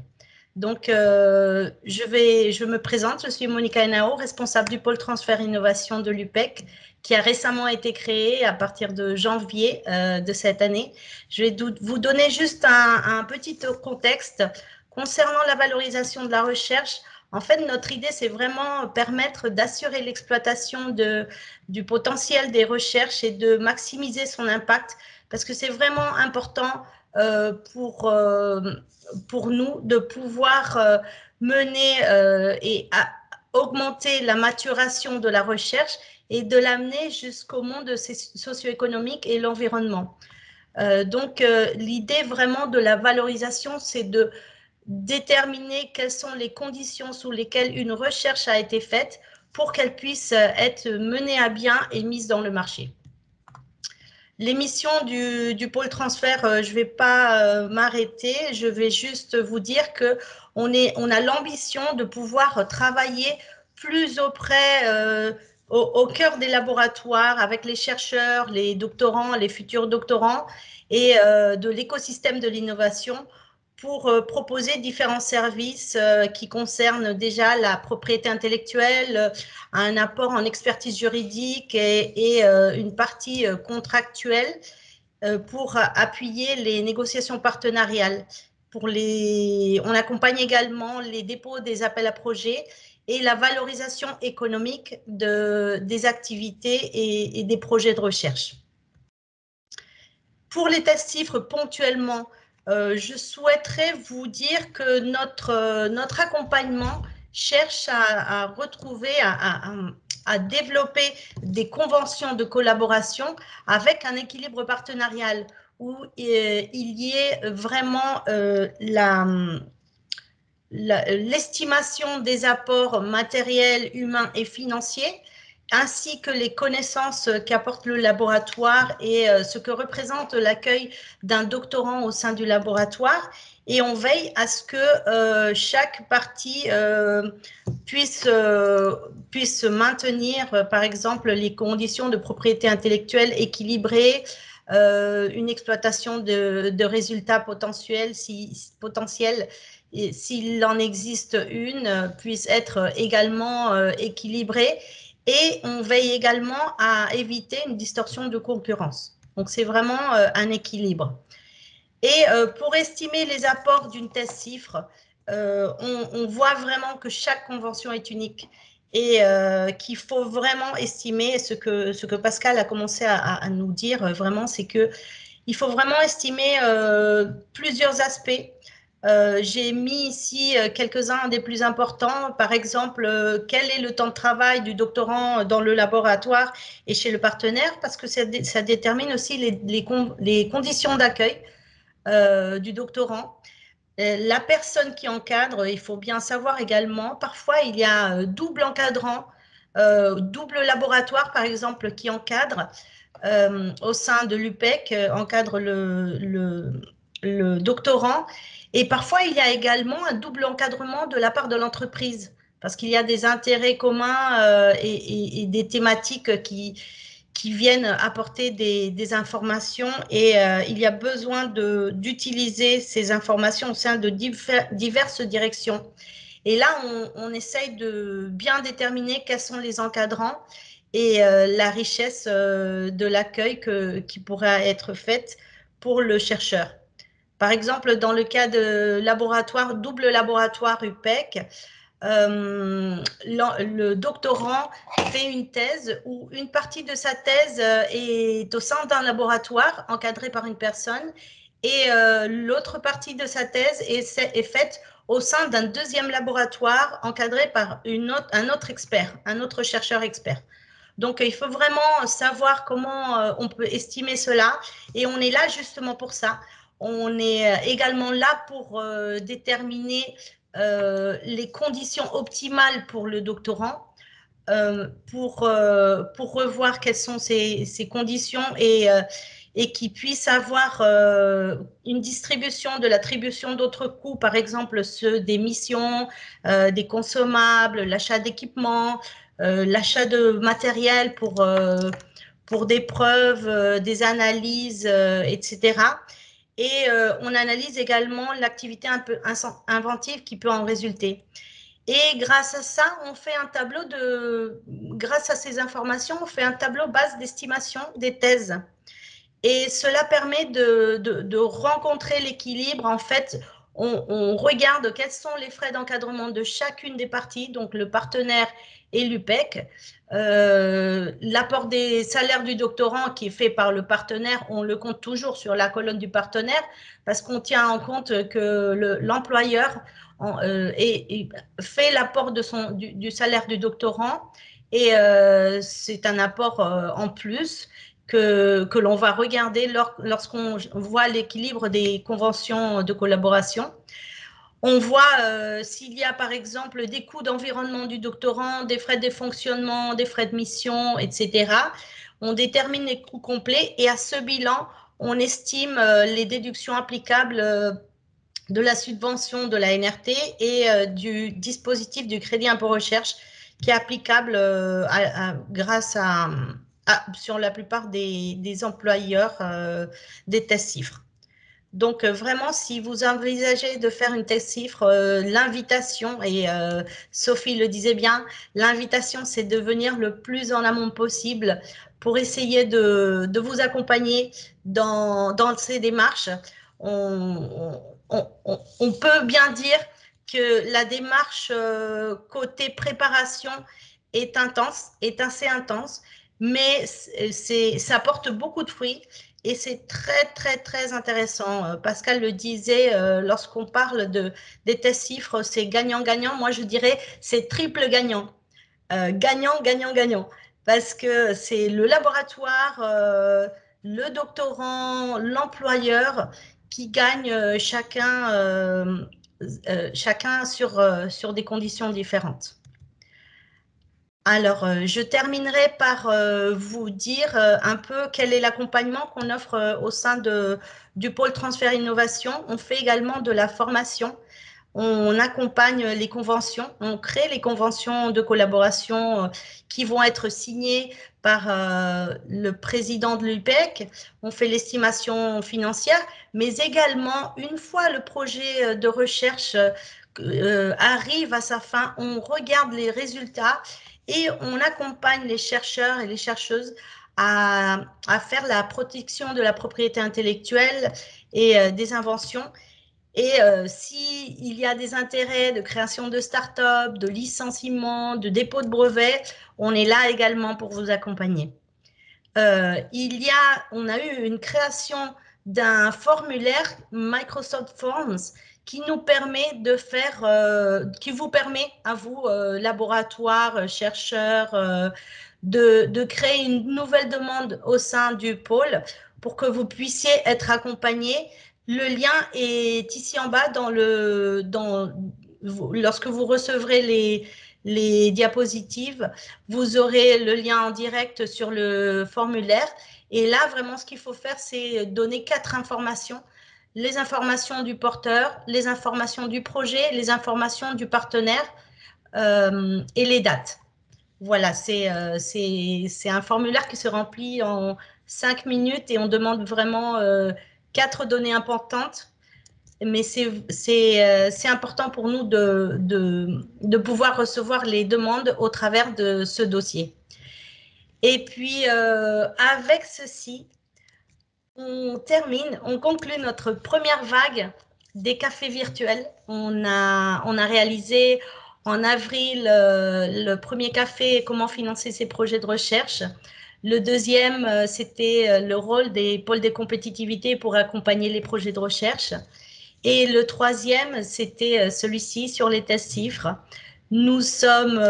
Donc, je me présente, je suis Monica Henao, responsable du pôle transfert innovation de l'UPEC, qui a récemment été créé à partir de janvier de cette année. Je vais vous donner juste un petit contexte concernant la valorisation de la recherche. En fait, notre idée, c'est vraiment permettre d'assurer l'exploitation du potentiel des recherches et de maximiser son impact, parce que c'est vraiment important pour nous de pouvoir mener et augmenter la maturation de la recherche et de l'amener jusqu'au monde socio-économique et l'environnement. Donc, l'idée vraiment de la valorisation, c'est de déterminer quelles sont les conditions sous lesquelles une recherche a été faite pour qu'elle puisse être menée à bien et mise dans le marché. Les missions du pôle transfert, je ne vais pas m'arrêter, je vais juste vous dire qu'on a l'ambition de pouvoir travailler plus auprès, au cœur des laboratoires, avec les chercheurs, les doctorants, les futurs doctorants, et de l'écosystème de l'innovation, pour proposer différents services qui concernent déjà la propriété intellectuelle, un apport en expertise juridique et une partie contractuelle pour appuyer les négociations partenariales. On accompagne également les dépôts des appels à projets et la valorisation économique des activités et des projets de recherche. Pour les tests CIFRE, ponctuellement, je souhaiterais vous dire que notre accompagnement cherche à retrouver, à développer des conventions de collaboration avec un équilibre partenarial où il y ait vraiment l'estimation des apports matériels, humains et financiers ainsi que les connaissances qu'apporte le laboratoire et ce que représente l'accueil d'un doctorant au sein du laboratoire. Et on veille à ce que chaque partie puisse maintenir, par exemple, les conditions de propriété intellectuelle équilibrées, une exploitation de résultats potentiels, s'il en existe une, puisse être également équilibrée. Et on veille également à éviter une distorsion de concurrence. Donc, c'est vraiment un équilibre. Et pour estimer les apports d'une thèse CIFRE, on voit vraiment que chaque convention est unique et qu'il faut vraiment estimer ce que Pascal a commencé à nous dire vraiment, c'est qu'il faut vraiment estimer plusieurs aspects. J'ai mis ici quelques-uns des plus importants. Par exemple, quel est le temps de travail du doctorant dans le laboratoire et chez le partenaire, parce que ça détermine aussi les conditions d'accueil du doctorant. La personne qui encadre, il faut bien savoir également, parfois il y a double encadrant, double laboratoire par exemple qui encadre au sein de l'UPEC, encadre le doctorant. Et parfois, il y a également un double encadrement de la part de l'entreprise, parce qu'il y a des intérêts communs et des thématiques qui viennent apporter des informations et il y a besoin d'utiliser ces informations au sein de diverses directions. Et là, on essaye de bien déterminer quels sont les encadrants et la richesse de l'accueil qui pourra être faite pour le chercheur. Par exemple, dans le cas de laboratoire, double laboratoire UPEC, le doctorant fait une thèse où une partie de sa thèse est au sein d'un laboratoire encadré par une personne et l'autre partie de sa thèse est faite au sein d'un deuxième laboratoire encadré par un autre expert, un autre chercheur expert. Donc, il faut vraiment savoir comment on peut estimer cela et on est là justement pour ça. On est également là pour déterminer les conditions optimales pour le doctorant, pour revoir quelles sont ces conditions et qu'il puisse avoir une distribution de l'attribution d'autres coûts, par exemple ceux des missions, des consommables, l'achat d'équipements, l'achat de matériel pour des preuves, des analyses, etc. Et on analyse également l'activité un peu inventive qui peut en résulter. Et grâce à ça, on fait un tableau grâce à ces informations, on fait un tableau base d'estimation des thèses. Et cela permet de rencontrer l'équilibre. En fait, on regarde quels sont les frais d'encadrement de chacune des parties, donc le partenaire et l'UPEC. L'apport des salaires du doctorant qui est fait par le partenaire, on le compte toujours sur la colonne du partenaire parce qu'on tient en compte que l'employeur fait l'apport du salaire du doctorant et c'est un apport en plus que l'on va regarder lorsqu'on voit l'équilibre des conventions de collaboration. On voit s'il y a par exemple des coûts d'environnement du doctorant, des frais de fonctionnement, des frais de mission, etc. On détermine les coûts complets et à ce bilan, on estime les déductions applicables de la subvention de la NRT et du dispositif du crédit impôt recherche qui est applicable sur la plupart des employeurs des thèses CIFRE. Donc, vraiment, si vous envisagez de faire une thèse CIFRE, l'invitation, et Sophie le disait bien, l'invitation, c'est de venir le plus en amont possible pour essayer de vous accompagner dans ces démarches. On peut bien dire que la démarche côté préparation est assez intense, mais ça porte beaucoup de fruits. Et c'est très, très, très intéressant. Pascal le disait, lorsqu'on parle des tests CIFRE, c'est gagnant-gagnant. Moi, je dirais c'est triple gagnant. Gagnant, gagnant, gagnant. Parce que c'est le laboratoire, le doctorant, l'employeur qui gagnent chacun sur des conditions différentes. Alors, je terminerai par vous dire un peu quel est l'accompagnement qu'on offre au sein du pôle transfert innovation. On fait également de la formation. On accompagne les conventions, on crée les conventions de collaboration qui vont être signées par le président de l'UPEC. On fait l'estimation financière, mais également, une fois le projet de recherche arrive à sa fin, on regarde les résultats et on accompagne les chercheurs et les chercheuses à faire la protection de la propriété intellectuelle et des inventions. Et s'il y a des intérêts de création de start-up, de licenciement, de dépôt de brevets, on est là également pour vous accompagner. On a eu une création d'un formulaire Microsoft Forms qui nous permet de faire, qui vous permet à vous, laboratoires, chercheurs, de créer une nouvelle demande au sein du pôle pour que vous puissiez être accompagné. Le lien est ici en bas lorsque vous recevrez les diapositives, vous aurez le lien en direct sur le formulaire. Et là, vraiment, ce qu'il faut faire, c'est donner 4 informations. Les informations du porteur, les informations du projet, les informations du partenaire et les dates. Voilà, c'est un formulaire qui se remplit en 5 minutes et on demande vraiment 4 données importantes. Mais c'est important pour nous de pouvoir recevoir les demandes au travers de ce dossier. Et puis, avec ceci, on conclut notre première vague des cafés virtuels. On a réalisé en avril le premier café « Comment financer ses projets de recherche ». Le deuxième, c'était le rôle des pôles de compétitivité pour accompagner les projets de recherche. Et le troisième, c'était celui-ci sur les tests CIFRE. Nous sommes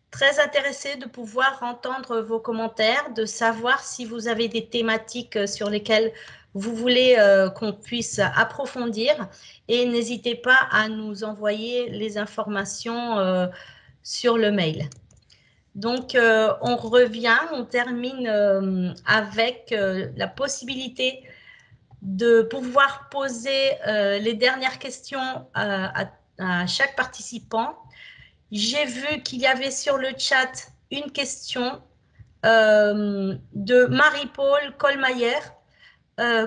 très intéressés de pouvoir entendre vos commentaires, de savoir si vous avez des thématiques sur lesquelles vous voulez qu'on puisse approfondir. Et n'hésitez pas à nous envoyer les informations sur le mail. Donc, on revient, on termine avec la possibilité de pouvoir poser les dernières questions à chaque participant. J'ai vu qu'il y avait sur le chat une question de Marie-Paul Colmayer.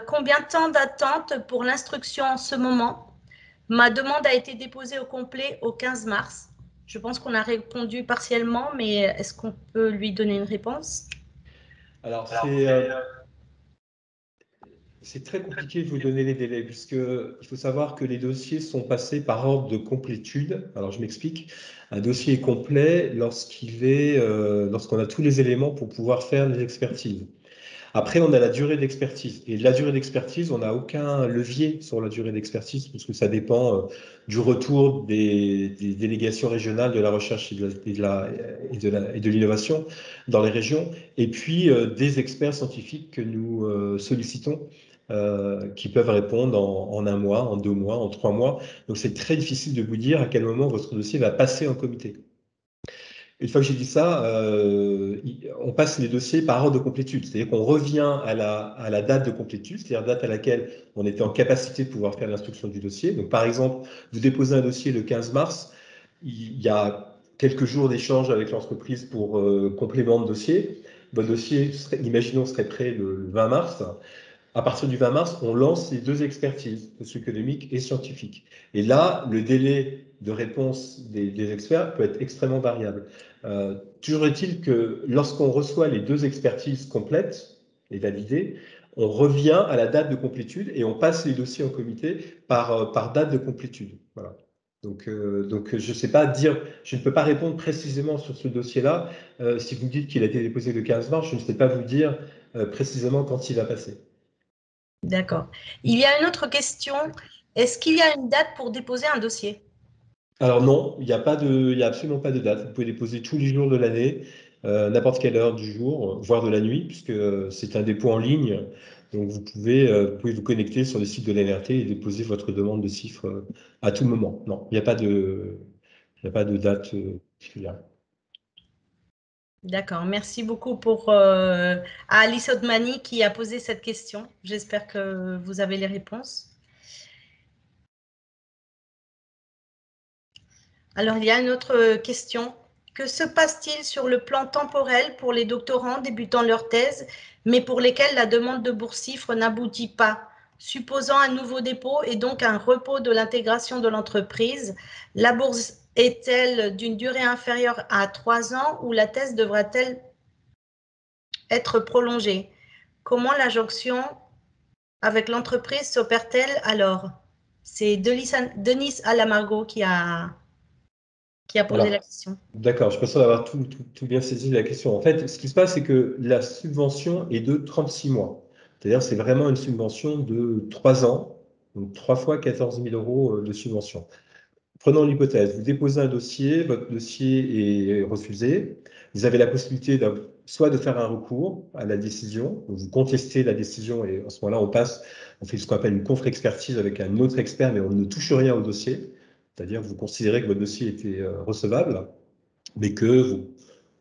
Combien de temps d'attente pour l'instruction en ce moment? Ma demande a été déposée au complet au 15 mars. Je pense qu'on a répondu partiellement, mais est-ce qu'on peut lui donner une réponse? Alors, c'est très compliqué de vous donner les délais, puisqu'il faut savoir que les dossiers sont passés par ordre de complétude. Alors, je m'explique. Un dossier est complet lorsqu'on a tous les éléments pour pouvoir faire les expertises. Après, on a la durée d'expertise. Et la durée d'expertise, on n'a aucun levier sur la durée d'expertise, parce que ça dépend du retour des délégations régionales de la recherche et de l'innovation dans les régions, et puis des experts scientifiques que nous sollicitons, qui peuvent répondre en 1 mois, en 2 mois, en 3 mois. Donc, c'est très difficile de vous dire à quel moment votre dossier va passer en comité. Une fois que j'ai dit ça, on passe les dossiers par ordre de complétude. C'est-à-dire qu'on revient à la date de complétude, c'est-à-dire date à laquelle on était en capacité de pouvoir faire l'instruction du dossier. Donc, par exemple, vous déposez un dossier le 15 mars, il y a quelques jours d'échange avec l'entreprise pour complément de dossier. Votre dossier, imaginons, serait prêt le 20 mars. À partir du 20 mars, on lance les 2 expertises, socio-économiques et scientifiques. Et là, le délai de réponse des experts peut être extrêmement variable. Toujours est-il que lorsqu'on reçoit les 2 expertises complètes et validées, on revient à la date de complétude et on passe les dossiers en comité par date de complétude. Voilà. Donc, je ne sais pas dire, je ne peux pas répondre précisément sur ce dossier-là. Si vous me dites qu'il a été déposé le 15 mars, je ne sais pas vous dire précisément quand il va passer. D'accord. Il y a une autre question. Est-ce qu'il y a une date pour déposer un dossier? Alors non, il n'y a absolument pas de date. Vous pouvez déposer tous les jours de l'année, n'importe quelle heure du jour, voire de la nuit, puisque c'est un dépôt en ligne. Donc vous pouvez vous connecter sur le site de l'NRT et déposer votre demande de CIFRE à tout moment. Non, il n'y a pas de date particulière. D'accord, merci beaucoup à Alice Otmani qui a posé cette question. J'espère que vous avez les réponses. Alors, il y a une autre question. Que se passe-t-il sur le plan temporel pour les doctorants débutant leur thèse, mais pour lesquels la demande de bourse CIFRE n'aboutit pas? Supposant un nouveau dépôt et donc un repos de l'intégration de l'entreprise, la bourse est-elle d'une durée inférieure à 3 ans ou la thèse devra-t-elle être prolongée? Comment la jonction avec l'entreprise s'opère-t-elle alors? C'est Denis Alamargo qui a posé la Alors, question. d'accord, je suis pas sûr d'avoir tout bien saisi la question. En fait, ce qui se passe, c'est que la subvention est de 36 mois. C'est-à-dire, c'est vraiment une subvention de 3 ans, donc 3 fois 14 000 euros de subvention. Prenons l'hypothèse, vous déposez un dossier, votre dossier est refusé, vous avez la possibilité soit de faire un recours à la décision, vous contestez la décision et à ce moment-là, on fait ce qu'on appelle une contre-expertise avec un autre expert, mais on ne touche rien au dossier, c'est-à-dire que vous considérez que votre dossier était recevable, mais que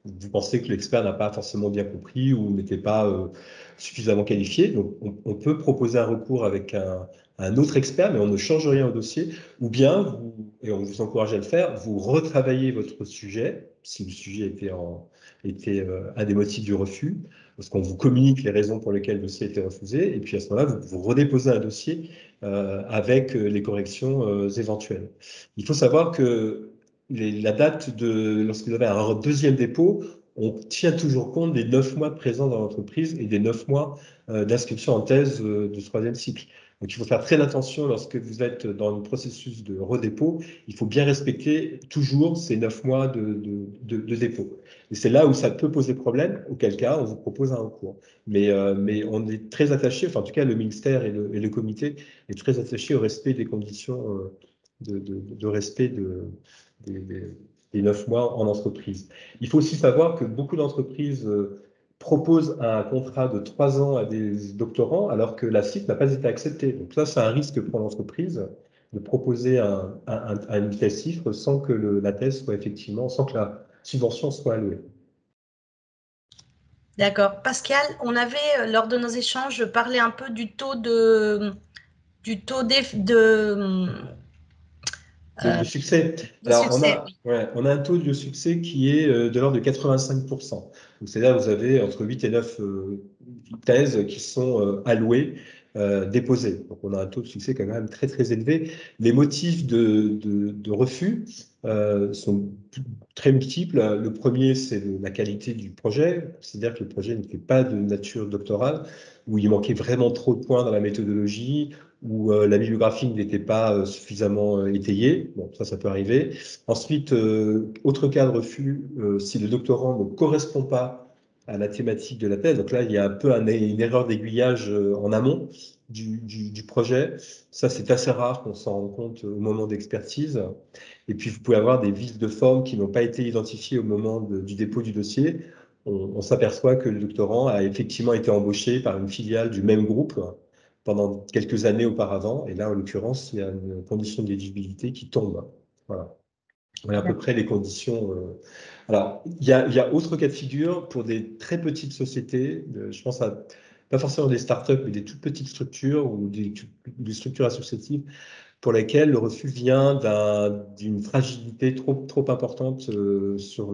vous pensez que l'expert n'a pas forcément bien compris ou n'était pas suffisamment qualifié. Donc, on peut proposer un recours avec un autre expert, mais on ne change rien au dossier. Ou bien, et on vous encourage à le faire, vous retravaillez votre sujet, si le sujet était un des motifs du refus, parce qu'on vous communique les raisons pour lesquelles le dossier a été refusé, et puis à ce moment-là, vous redéposez un dossier avec les corrections éventuelles. Il faut savoir que la date lorsque vous avez un deuxième dépôt, on tient toujours compte des 9 mois de présence dans l'entreprise et des 9 mois d'inscription en thèse de troisième cycle. Donc, il faut faire très attention lorsque vous êtes dans le processus de redépôt. Il faut bien respecter toujours ces 9 mois de dépôt. Et c'est là où ça peut poser problème, auquel cas on vous propose un recours. Mais on est très attaché, enfin en tout cas le ministère et le comité est très attaché au respect des conditions de respect des 9 mois en entreprise. Il faut aussi savoir que beaucoup d'entreprises proposent un contrat de 3 ans à des doctorants alors que la CIF n'a pas été acceptée. Donc ça, c'est un risque pour l'entreprise de proposer une thèse CIFRE sans que la thèse soit effectivement, sans que la subvention soit allouée. D'accord. Pascal, on avait, lors de nos échanges, parlé un peu du taux De succès. de Alors, succès. on a un taux de succès qui est de l'ordre de 85%. Donc, c'est-à-dire que vous avez entre 8 et 9 thèses qui sont allouées, déposées. Donc, on a un taux de succès quand même très, très élevé. Les motifs de refus sont très multiples. Le premier, c'est la qualité du projet. C'est-à-dire que le projet n'était pas de nature doctorale, où il manquait vraiment trop de points dans la méthodologie, où la bibliographie n'était pas suffisamment étayée. Bon, ça peut arriver. Ensuite, autre cas de refus, si le doctorant ne correspond pas à la thématique de la thèse. Donc là, il y a un peu une erreur d'aiguillage en amont du projet. Ça, c'est assez rare qu'on s'en rende compte au moment d'expertise. Et puis, vous pouvez avoir des vices de forme qui n'ont pas été identifiés au moment du dépôt du dossier. On s'aperçoit que le doctorant a effectivement été embauché par une filiale du même groupe pendant quelques années auparavant. Et là, en l'occurrence, il y a une condition d'éligibilité qui tombe. Voilà. Voilà à peu près les conditions. Alors, il y a autre cas de figure pour des très petites sociétés. Je pense à pas forcément des startups, mais des toutes petites structures ou des structures associatives pour lesquelles le refus vient d'une fragilité trop importante sur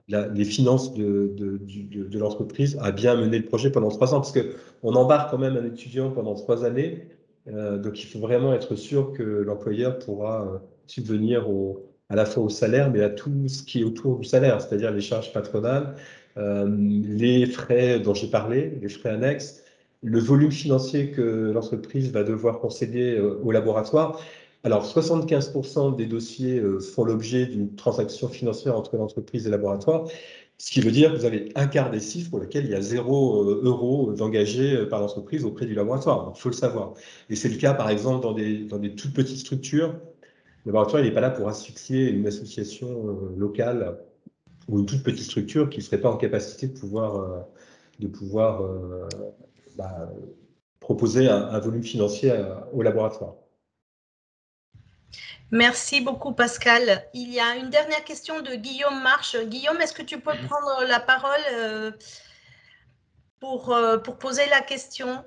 les finances de l'entreprise à bien mener le projet pendant 3 ans. Parce qu'on embarque quand même un étudiant pendant 3 années. Donc, il faut vraiment être sûr que l'employeur pourra subvenir à la fois au salaire, mais à tout ce qui est autour du salaire, c'est-à-dire les charges patronales, les frais dont j'ai parlé, les frais annexes, le volume financier que l'entreprise va devoir concéder au laboratoire. Alors, 75% des dossiers font l'objet d'une transaction financière entre l'entreprise et le laboratoire, ce qui veut dire que vous avez un quart des chiffres pour lesquels il y a 0 euros d'engagés par l'entreprise auprès du laboratoire. Il faut le savoir. Et c'est le cas, par exemple, dans des toutes petites structures. Le laboratoire n'est pas là pour asphyxier une association locale ou une toute petite structure qui ne serait pas en capacité de pouvoir proposer un volume financier au laboratoire. Merci beaucoup, Pascal. Il y a une dernière question de Guillaume Marche. Guillaume, est-ce que tu peux prendre la parole pour poser la question?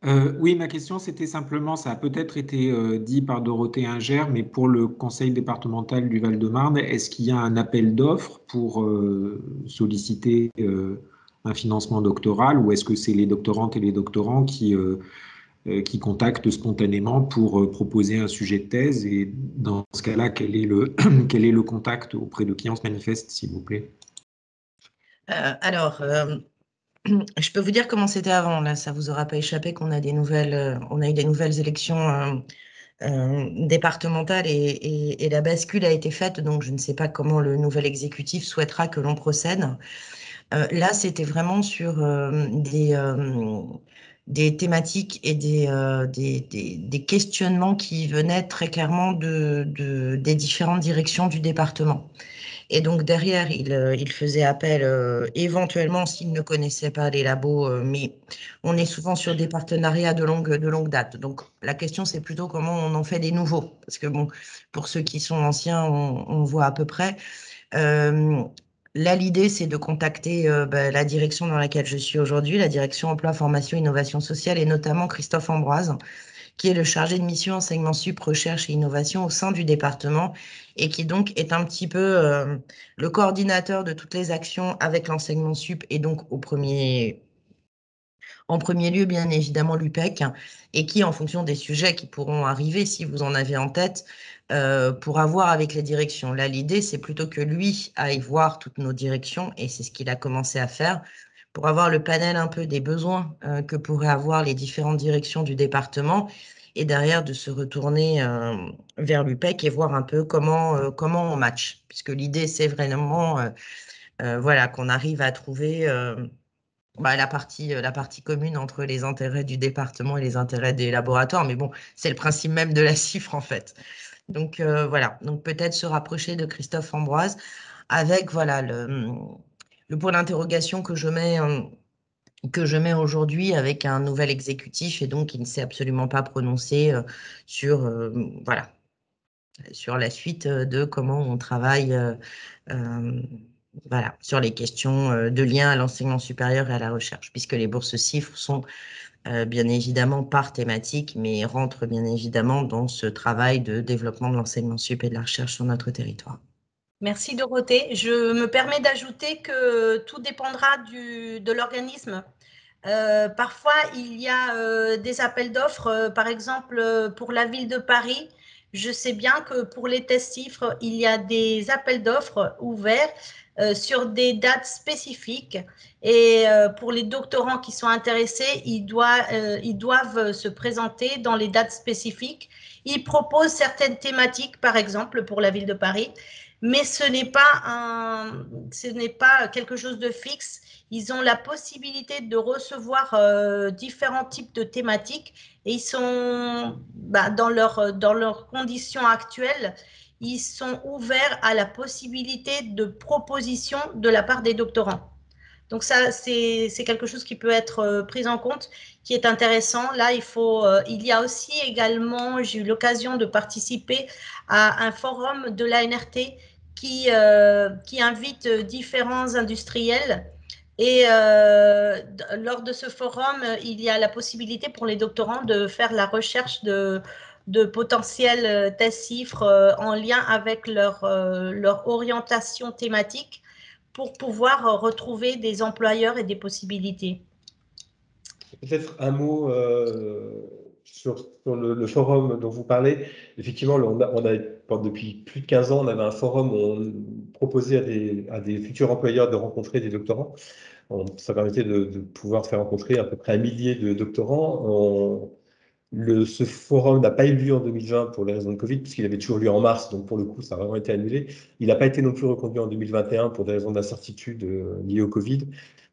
Oui, ma question, c'était simplement, ça a peut-être été dit par Dorothée Inger, mais pour le conseil départemental du Val-de-Marne, est-ce qu'il y a un appel d'offres pour solliciter un financement doctoral, ou est-ce que c'est les doctorantes et les doctorants qui contactent spontanément pour proposer un sujet de thèse? Et dans ce cas-là, quel est quel est le contact auprès de qui on se manifeste, s'il vous plaît? Je peux vous dire comment c'était avant. Là, ça vous aura pas échappé qu'on a des nouvelles, on a eu des nouvelles élections départementales et la bascule a été faite. Donc, je ne sais pas comment le nouvel exécutif souhaitera que l'on procède. Là, c'était vraiment sur des thématiques et des questionnements qui venaient très clairement des différentes directions du département. Et donc derrière, il faisait appel éventuellement s'il ne connaissait pas les labos, mais on est souvent sur des partenariats de longue date. Donc la question, c'est plutôt comment on en fait des nouveaux. Parce que bon, pour ceux qui sont anciens, on voit à peu près. Là, l'idée, c'est de contacter la direction dans laquelle je suis aujourd'hui, la direction emploi, formation, innovation sociale, et notamment Christophe Ambroise, qui est le chargé de mission enseignement sup, recherche et innovation au sein du département, et qui donc est un petit peu le coordinateur de toutes les actions avec l'enseignement sup, et donc en premier lieu, bien évidemment, l'UPEC, et qui, en fonction des sujets qui pourront arriver, si vous en avez en tête, pourra voir avec les directions. Là, l'idée, c'est plutôt que lui aille voir toutes nos directions, et c'est ce qu'il a commencé à faire, pour avoir le panel un peu des besoins que pourraient avoir les différentes directions du département, et derrière de se retourner vers l'UPEC et voir un peu comment on match. Puisque l'idée, c'est vraiment voilà, qu'on arrive à trouver la partie commune entre les intérêts du département et les intérêts des laboratoires. Mais bon, c'est le principe même de la CIFRE, en fait. Donc voilà, donc peut-être se rapprocher de Christophe Ambroise avec voilà, le point d'interrogation que je mets aujourd'hui avec un nouvel exécutif, et donc il ne s'est absolument pas prononcé sur, voilà, sur la suite de comment on travaille voilà, sur les questions de lien à l'enseignement supérieur et à la recherche, puisque les bourses CIFRE sont bien évidemment par thématique, mais rentrent bien évidemment dans ce travail de développement de l'enseignement sup et de la recherche sur notre territoire. Merci Dorothée. Je me permets d'ajouter que tout dépendra de l'organisme. Parfois, il y a des appels d'offres, par exemple pour la ville de Paris. Je sais bien que pour les tests CIFRE, il y a des appels d'offres ouverts sur des dates spécifiques. Et pour les doctorants qui sont intéressés, ils doivent se présenter dans les dates spécifiques. Ils proposent certaines thématiques, par exemple pour la ville de Paris, mais ce n'est pas quelque chose de fixe. Ils ont la possibilité de recevoir différents types de thématiques, et ils sont dans leurs conditions actuelles, ils sont ouverts à la possibilité de propositions de la part des doctorants. Donc ça, c'est quelque chose qui peut être pris en compte, qui est intéressant. Là, il y a aussi également, j'ai eu l'occasion de participer à un forum de l'ANRT qui invite différents industriels. Et lors de ce forum, il y a la possibilité pour les doctorants de faire la recherche de potentiels tests CIFRE en lien avec leur orientation thématique, pour pouvoir retrouver des employeurs et des possibilités. Peut-être un mot sur le forum dont vous parlez. Effectivement, depuis plus de 15 ans, on avait un forum où on proposait à des futurs employeurs de rencontrer des doctorants. Ça permettait de pouvoir faire rencontrer à peu près 1 millier de doctorants. Ce forum n'a pas eu lieu en 2020 pour les raisons de Covid, puisqu'il avait toujours lieu en mars, donc pour le coup, ça a vraiment été annulé. Il n'a pas été non plus reconduit en 2021 pour des raisons d'incertitude liées au Covid.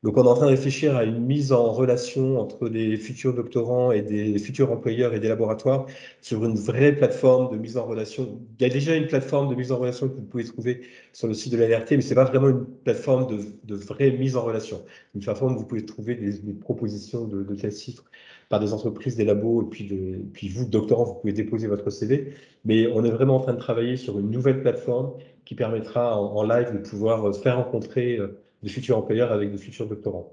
Donc, on est en train de réfléchir à une mise en relation entre des futurs doctorants et des futurs employeurs et des laboratoires sur une vraie plateforme de mise en relation. Il y a déjà une plateforme de mise en relation que vous pouvez trouver sur le site de l'ANRT, mais ce n'est pas vraiment une plateforme de vraie mise en relation. Une plateforme où vous pouvez trouver des propositions de tels chiffres par des entreprises, des labos, et puis vous, doctorants, vous pouvez déposer votre CV. Mais on est vraiment en train de travailler sur une nouvelle plateforme qui permettra en live de pouvoir faire rencontrer de futurs employeurs avec de futurs doctorants.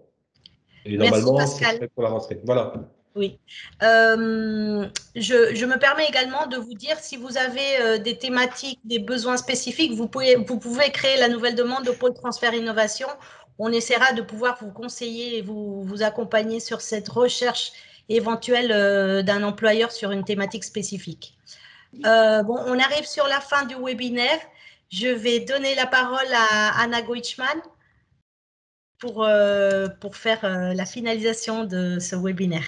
Et Merci, normalement, c'est Pascal. prêt pour la rentrée. Voilà. Oui. Je me permets également de vous dire, si vous avez des thématiques, des besoins spécifiques, vous pouvez créer la nouvelle demande au pôle transfert innovation. On essaiera de pouvoir vous conseiller et vous accompagner sur cette recherche éventuelle d'un employeur sur une thématique spécifique. Bon, on arrive sur la fin du webinaire. Je vais donner la parole à Anna Goichman pour faire la finalisation de ce webinaire.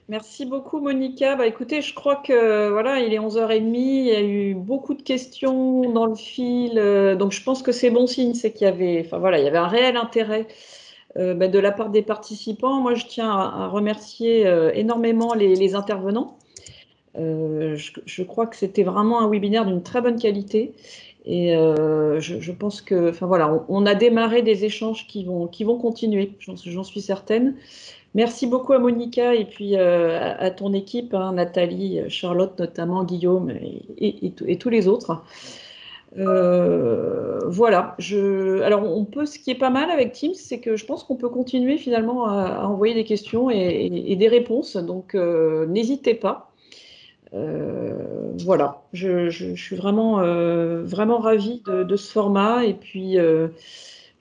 Merci beaucoup, Monica. Bah, écoutez, je crois que voilà, il est 11h30. Il y a eu beaucoup de questions dans le fil. Donc, je pense que c'est bon signe, c'est qu'il y avait, enfin, voilà, il y avait un réel intérêt de la part des participants. Moi, je tiens à remercier énormément les intervenants. Je crois que c'était vraiment un webinaire d'une très bonne qualité. Et je pense que, enfin voilà, on a démarré des échanges qui vont continuer, j'en suis certaine. Merci beaucoup à Monica et puis à ton équipe, hein, Nathalie, Charlotte notamment, Guillaume et tous les autres. Voilà. Alors, ce qui est pas mal avec Teams, c'est que je pense qu'on peut continuer finalement à envoyer des questions et des réponses. Donc, n'hésitez pas. Voilà. Je suis vraiment ravie de ce format. Et puis,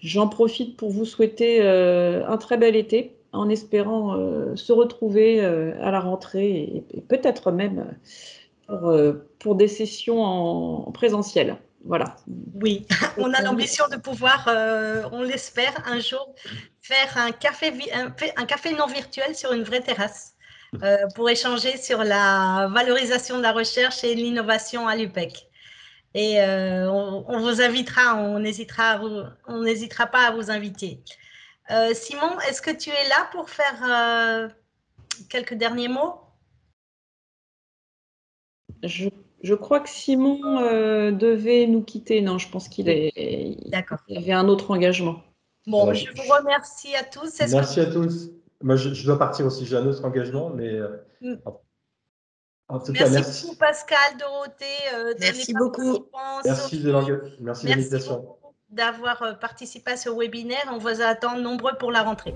j'en profite pour vous souhaiter un très bel été, en espérant se retrouver à la rentrée et peut-être même pour des sessions en présentiel. Voilà. Oui, on a l'ambition de pouvoir, on l'espère, un jour faire un café non virtuel sur une vraie terrasse pour échanger sur la valorisation de la recherche et l'innovation à l'UPEC. Et on vous invitera, on n'hésitera pas à vous inviter. Simon, est-ce que tu es là pour faire quelques derniers mots? Je crois que Simon devait nous quitter. Non, je pense qu'il avait un autre engagement. Bon, alors, je vous remercie à tous. Merci à tous. Moi, je dois partir aussi. J'ai un autre engagement, mais en tout cas, merci beaucoup, Pascal, Dorothée. Merci beaucoup. Merci de l'invitation. D'avoir participé à ce webinaire. On vous attend nombreux pour la rentrée.